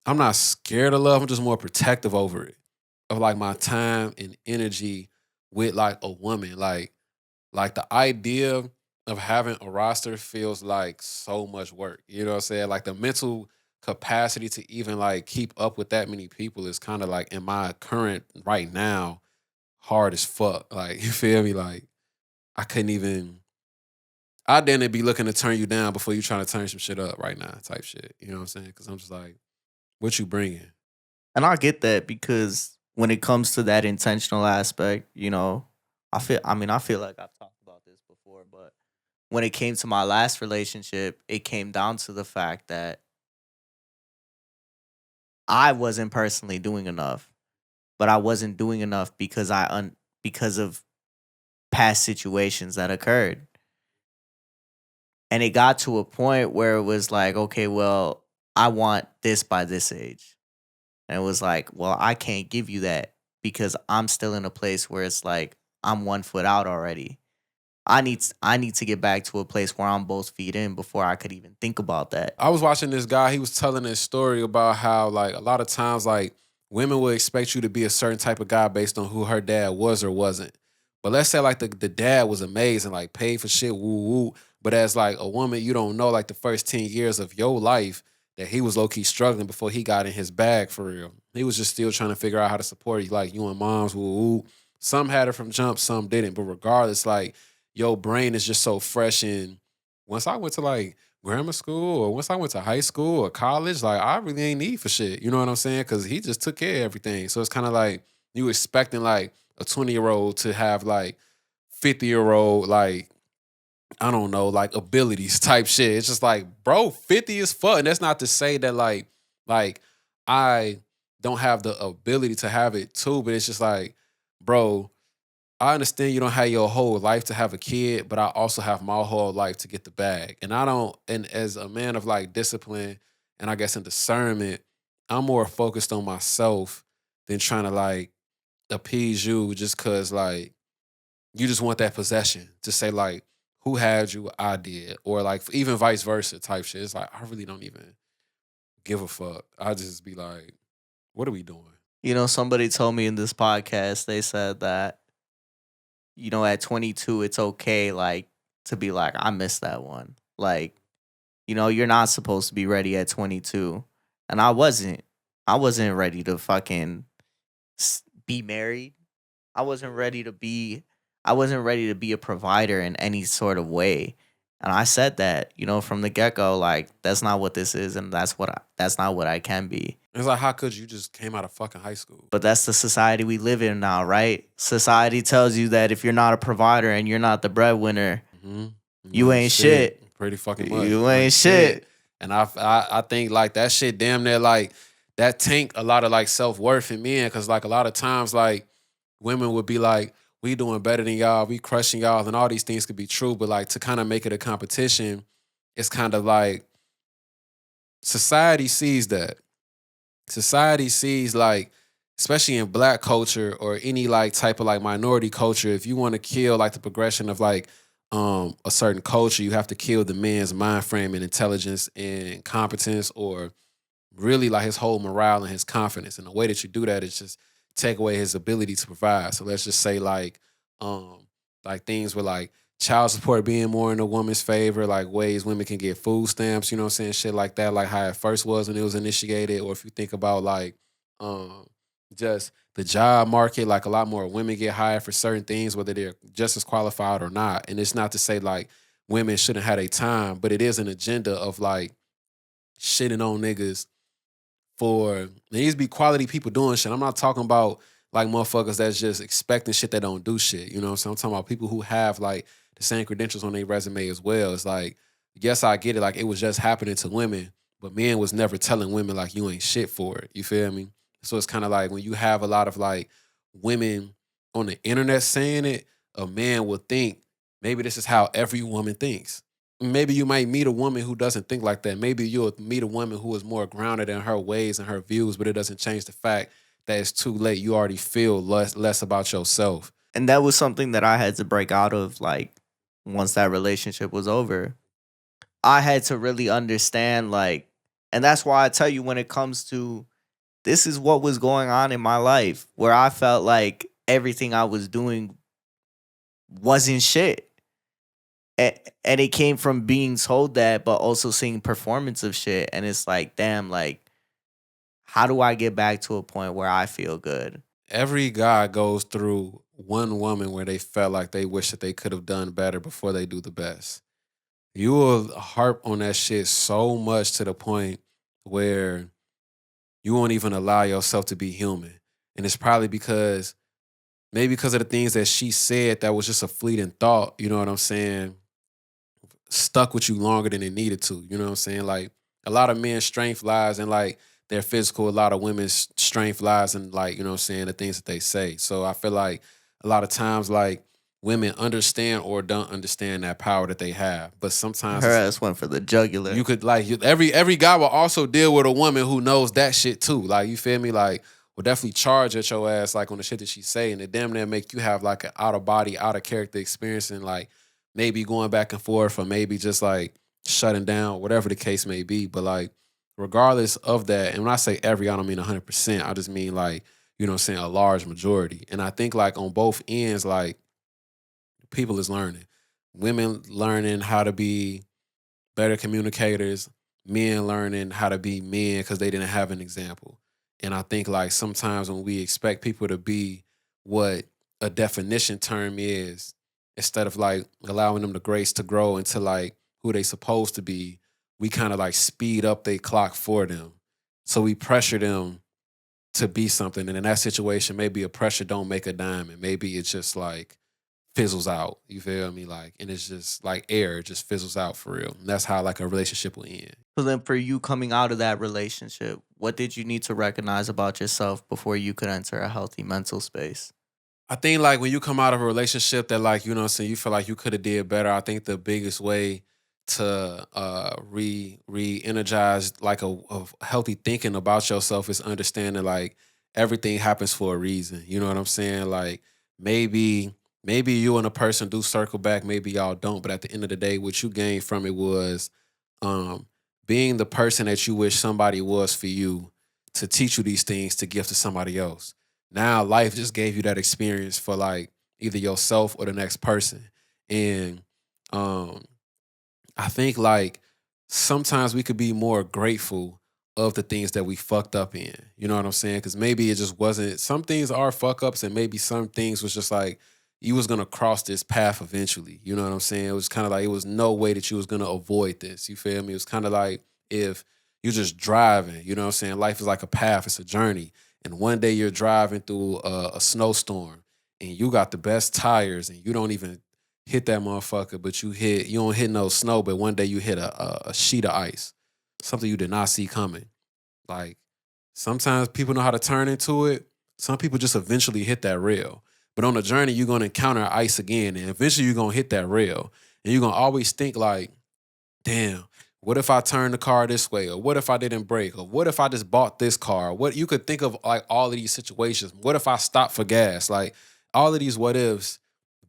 I'm not scared of love. I'm just more protective over it. Of like my time and energy with like a woman. Like the idea of having a roster feels like so much work. You know what I'm saying? Like the mental capacity to even like keep up with that many people is kind of like in my current right now hard as fuck. Like you feel me? Like I couldn't even. I didn't be looking to turn you down before you trying to turn some shit up right now, type shit. You know what I'm saying? Because I'm just like, what you bringing? And I get that because when it comes to that intentional aspect, I feel like I've talked about this before, but when it came to my last relationship, it came down to the fact that I wasn't personally doing enough, but I wasn't doing enough because of past situations that occurred. And it got to a point where it was like, okay, well, I want this by this age. And it was like, well, I can't give you that because I'm still in a place where it's like I'm 1 foot out already. I need to get back to a place where I'm both feet in before I could even think about that. I was watching this guy. He was telling this story about how, like, a lot of times, like, women will expect you to be a certain type of guy based on who her dad was or wasn't. But let's say, like, the dad was amazing, like, paid for shit, woo woo. But as, like, a woman, you don't know, like, the first 10 years of your life that he was low-key struggling before he got in his bag for real. He was just still trying to figure out how to support you, like, you and moms, woo woo. Some had it from jump, some didn't. But regardless, like, your brain is just so fresh. And once I went to, like, grammar school or once I went to high school or college, like, I really ain't need for shit. You know what I'm saying? Because he just took care of everything. So it's kind of like you expecting, like, a 20-year-old to have, like, 50-year-old, like, I don't know, like, abilities type shit. It's just like, bro, 50 is fuck. And that's not to say that, like I don't have the ability to have it too, but it's just like, bro, I understand you don't have your whole life to have a kid, but I also have my whole life to get the bag. And I don't, and as a man of, like, discipline and I guess in discernment, I'm more focused on myself than trying to, like, appease you just cause, like, you just want that possession to say, like, who had you? I did. Or, like, even vice versa type shit. It's like, I really don't even give a fuck. I just be like, what are we doing? You know, somebody told me in this podcast, they said that, you know, at 22, it's okay, like, to be like, I missed that one. Like, you know, you're not supposed to be ready at 22. And I wasn't. I wasn't ready to fucking be married. I wasn't ready to be I wasn't ready to be a provider in any sort of way. And I said that, you know, from the get-go, like, that's not what this is, and that's not what I can be. It's like, how could you just came out of fucking high school? But that's the society we live in now, right? Society tells you that if you're not a provider and you're not the breadwinner, Mm-hmm. you ain't shit. Pretty fucking much. You ain't shit. And I think, like, that shit damn near, like, that tank a lot of, like, self-worth in men. Cause, like, a lot of times, like, women would be like, we doing better than y'all, we crushing y'all, and all these things could be true. But, like, to kind of make it a competition, it's kind of like society sees that. Society sees, like, especially in black culture or any, like, type of, like, minority culture, if you want to kill, like, the progression of, like, a certain culture, you have to kill the man's mind frame and intelligence and competence, or really, like, his whole morale and his confidence. And the way that you do that is just take away his ability to provide. So let's just say, like things with, like, child support being more in a woman's favor, like ways women can get food stamps, you know what I'm saying? Shit like that, like how it first was when it was initiated. Or if you think about, like, just the job market, like, a lot more women get hired for certain things, whether they're just as qualified or not. And it's not to say, like, women shouldn't have a time, but it is an agenda of, like, shitting on niggas for, there needs to be quality people doing shit. I'm not talking about, like, motherfuckers that's just expecting shit that don't do shit. You know what I'm saying? I'm talking about people who have, like, the same credentials on their resume as well. It's like, yes, I get it. Like, it was just happening to women, but men was never telling women, like, you ain't shit for it. You feel me? So it's kind of like when you have a lot of, like, women on the internet saying it, a man will think maybe this is how every woman thinks. Maybe you might meet a woman who doesn't think like that. Maybe you'll meet a woman who is more grounded in her ways and her views, but it doesn't change the fact that it's too late. You already feel less about yourself. And that was something that I had to break out of, like, once that relationship was over. I had to really understand, like, and that's why I tell you, when it comes to, this is what was going on in my life, where I felt like everything I was doing wasn't shit. And it came from being told that, but also seeing performance of shit. And it's like, damn, like, how do I get back to a point where I feel good? Every guy goes through one woman where they felt like they wish that they could have done better before they do the best. You will harp on that shit so much to the point where you won't even allow yourself to be human. And it's probably maybe because of the things that she said that was just a fleeting thought, you know what I'm saying, stuck with you longer than it needed to. You know what I'm saying? Like, a lot of men's strength lies in, like, their physical. A lot of women's strength lies in, like, you know what I'm saying, the things that they say. So I feel like a lot of times, like, women understand or don't understand that power that they have. But sometimes Her ass went for the jugular. you could like every guy will also deal with a woman who knows that shit too. Like you feel me? Like will definitely charge at your ass like on the shit that she say, and it damn near make you have like an out of body, out of character experience, and like maybe going back and forth, or maybe just like shutting down, whatever the case may be. But like regardless of that, and when I say every, I don't mean 100%. I just mean like you know what I'm saying a large majority. And I think like on both ends, like people is learning, women learning how to be better communicators, men learning how to be men because they didn't have an example. And I think like sometimes when we expect people to be what a definition term is, instead of like allowing them the grace to grow into like who they supposed to be, we kind of like speed up their clock for them. So we pressure them to be something. And in that situation, maybe a pressure don't make a diamond. Maybe it's just like fizzles out. You feel me? Like, and it's just like air, it just fizzles out for real. And that's how like a relationship will end. So then, for you coming out of that relationship, what did you need to recognize about yourself before you could enter a healthy mental space? I think like when you come out of a relationship that like, you know what I'm saying, you feel like you could have did better. I think the biggest way to re-energize like a healthy thinking about yourself is understanding like everything happens for a reason. You know what I'm saying? Like maybe you and a person do circle back, maybe y'all don't, but at the end of the day, what you gained from it was um being the person that you wish somebody was for you to teach you these things to give to somebody else. Now life just gave you that experience for like either yourself or the next person. And um I think like sometimes we could be more grateful of the things that we fucked up in. You know what I'm saying? Because maybe it just wasn't. Some things are fuck ups, and maybe some things was just like you was gonna cross this path eventually. You know what I'm saying? It was kind of like it was no way that you was gonna avoid this. You feel me? It was kind of like if you're just driving. You know what I'm saying? Life is like a path. It's a journey. And one day you're driving through a snowstorm, and you got the best tires, and you don't even hit that motherfucker, but you don't hit no snow, but one day you hit a sheet of ice, something you did not see coming. Like sometimes people know how to turn into it. Some people just eventually hit that rail. But on the journey, you're gonna encounter ice again, and eventually you're gonna hit that rail, and you're gonna always think like, damn, what if I turned the car this way? Or what if I didn't brake? Or what if I just bought this car? What you could think of like all of these situations. What if I stopped for gas? Like all of these what ifs.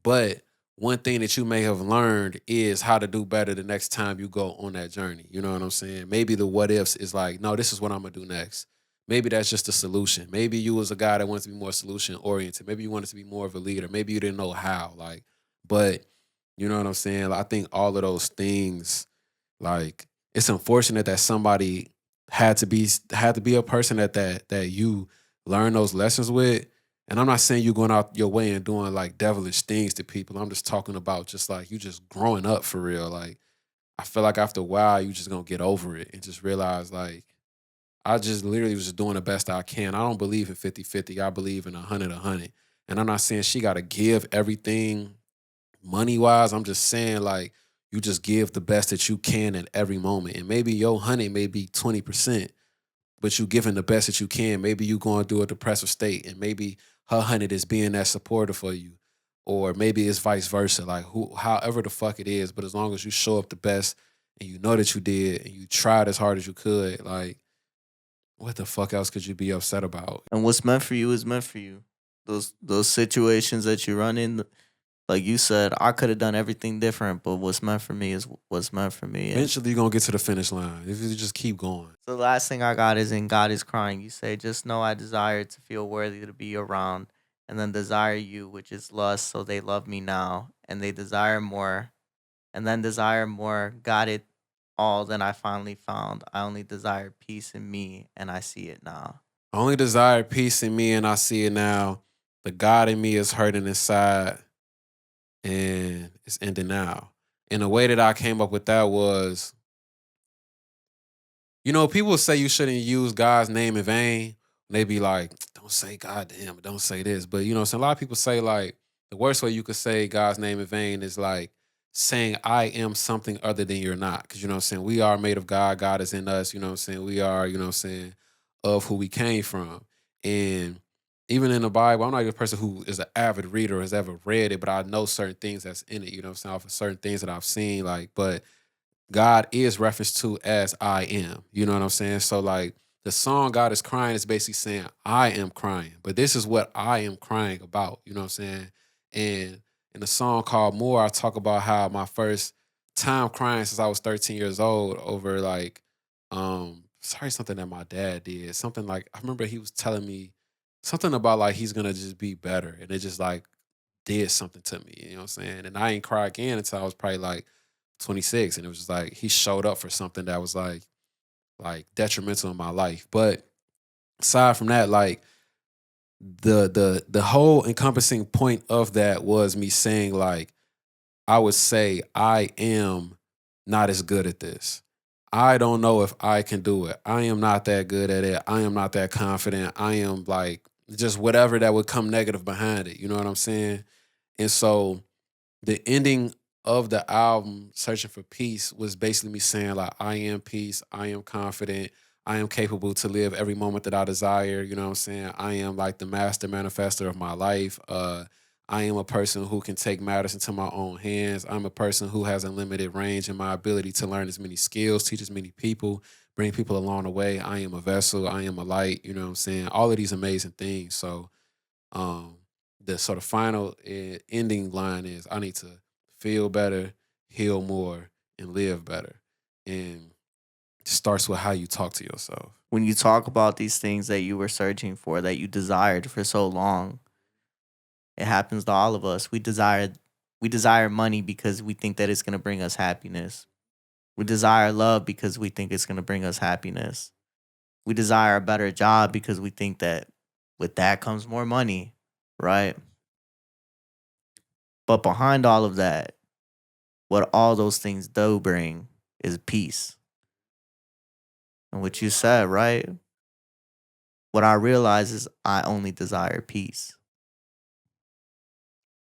But one thing that you may have learned is how to do better the next time you go on that journey. You know what I'm saying? Maybe the what ifs is like, no, this is what I'm gonna do next. Maybe that's just a solution. Maybe you was a guy that wants to be more solution oriented. Maybe you wanted to be more of a leader. Maybe you didn't know how. Like, but you know what I'm saying? Like, I think all of those things like it's unfortunate that somebody had to be a person that you learn those lessons with. And I'm not saying you going out your way and doing like devilish things to people. I'm just talking about just like you just growing up for real. Like I feel like after a while you just gonna get over it and just realize like I just literally was just doing the best I can. I don't believe in 50-50. I believe in 100-100. And I'm not saying she gotta give everything money wise. I'm just saying like you just give the best that you can at every moment. And maybe your honey may be 20%, but you giving the best that you can. Maybe you going through a depressive state and maybe her honey is being that supportive for you. Or maybe it's vice versa. Like who however the fuck it is, but as long as you show up the best and you know that you did and you tried as hard as you could, like what the fuck else could you be upset about? And what's meant for you is meant for you. Those situations that you run in, like you said, I could have done everything different, but what's meant for me is what's meant for me. And Eventually you're gonna get to the finish line. If you just keep going. the last thing I got is in God is crying. You say, just know I desire to feel worthy to be around, and then desire you, which is lust, so they love me now, and they desire more, and then desire more. Got it all, then I finally found. I only desire peace in me, and I see it now. I only desire peace in me and I see it now. The God in me is hurting inside and it's ending now. And the way that I came up with that was, you know, people say you shouldn't use God's name in vain. They be like, don't say God damn, don't say this. But you know, so a lot of people say like the worst way you could say God's name in vain is like saying I am something other than you're not. Cause you know what I'm saying? We are made of God. God is in us. You know what I'm saying? We are, you know what I'm saying, of who we came from. And even in the Bible, I'm not even a person who is an avid reader or has ever read it, but I know certain things that's in it. You know what I'm saying? Off of certain things that I've seen, like, but God is referenced to as I am. You know what I'm saying? So like the song God is crying is basically saying I am crying, but this is what I am crying about. You know what I'm saying? And in the song called More, I talk about how my first time crying since I was 13 years old over like sorry something that my dad did. Something like I remember he was telling me something about like he's gonna just be better. And it just like did something to me. You know what I'm saying? And I ain't cry again until I was probably like 26. And it was just like he showed up for something that was like detrimental in my life. But aside from that, like the whole encompassing point of that was me saying like I would say I am not as good at this. I don't know if I can do it. I am not that good at it. I am not that confident. I am like just whatever that would come negative behind it. You know what I'm saying? And so the ending of the album, Searching for Peace, was basically me saying, like, I am peace, I am confident, I am capable to live every moment that I desire. You know what I'm saying? I am like the master manifester of my life. I am a person who can take matters into my own hands. I'm a person who has unlimited range in my ability to learn as many skills, teach as many people, bring people along the way. I am a vessel, I am a light, you know what I'm saying? All of these amazing things. So um, the sort of final ending line is I need to feel better, heal more, and live better. And it starts with how you talk to yourself. When you talk about these things that you were searching for, that you desired for so long, it happens to all of us. We desire money because we think that it's going to bring us happiness. We desire love because we think it's going to bring us happiness. We desire a better job because we think that with that comes more money, right? But behind all of that, what all those things do bring is peace. And what you said, right? What I realize is I only desire peace.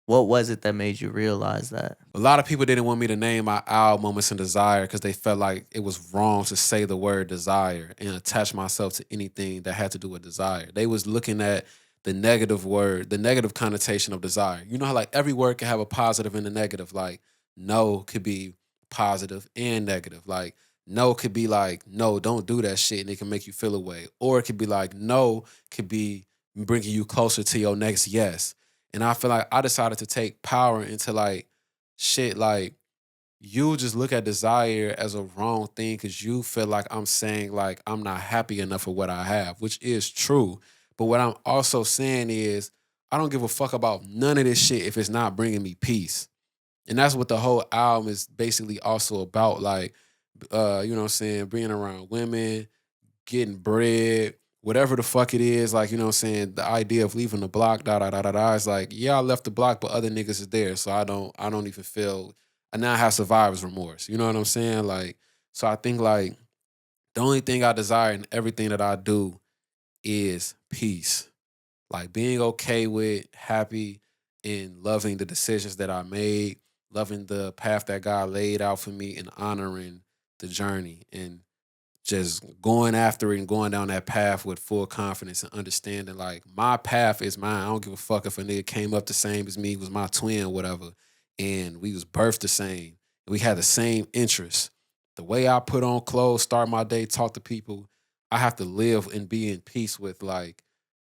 What was it that made you realize that? A lot of people didn't want me to name my album Moments in Desire because they felt like it was wrong to say the word desire and attach myself to anything that had to do with desire. They was looking at the negative word, the negative connotation of desire. You know how like every word can have a positive and a negative. Like no could be positive and negative. Like no could be like, no, don't do that shit and it can make you feel away. Or it could be like, no could be bringing you closer to your next yes. And I feel like I decided to take power into like shit like you just look at desire as a wrong thing because you feel like I'm saying like I'm not happy enough for what I have, which is true. But what I'm also saying is I don't give a fuck about none of this shit if it's not bringing me peace. And that's what the whole album is basically also about. Like, you know what I'm saying, being around women, getting bread, whatever the fuck it is, like, you know what I'm saying, the idea of leaving the block, da da da da da. It's like, yeah, I left the block, but other niggas is there. So I don't even feel I now have survivor's remorse. You know what I'm saying? Like, so I think like the only thing I desire in everything that I do is peace. Like being okay with, happy, and loving the decisions that I made, loving the path that God laid out for me, and honoring the journey. And just going after it and going down that path with full confidence and understanding like my path is mine. I don't give a fuck if a nigga came up the same as me, was my twin, whatever, and we was birthed the same. We had the same interests. The way I put on clothes, start my day, talk to people, I have to live and be in peace with like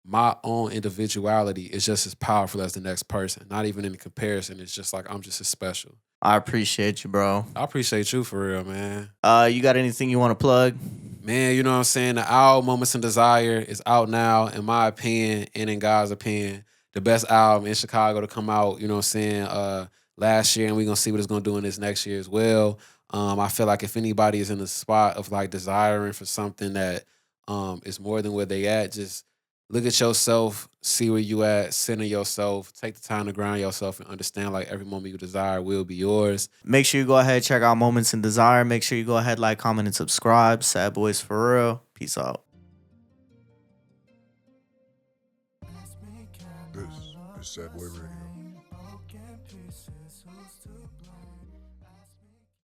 my own individuality is just as powerful as the next person. Not even in comparison. It's just like I'm just as special. I appreciate you, bro. I appreciate you for real, man. You got anything you want to plug? Man, you know what I'm saying? The album Moments in Desire is out now, in my opinion, and in God's opinion. The best album in Chicago to come out, you know what I'm saying, last year, and we're gonna see what it's gonna do in this next year as well. I feel like if anybody is in the spot of like desiring for something that is more than where they at, just look at yourself, see where you at, center yourself, take the time to ground yourself and understand like every moment you desire will be yours. Make sure you go ahead, check out Moments in Desire. Make sure you go ahead, like, comment, and subscribe. Sad Boys for real. Peace out. This is Sad Boy Radio.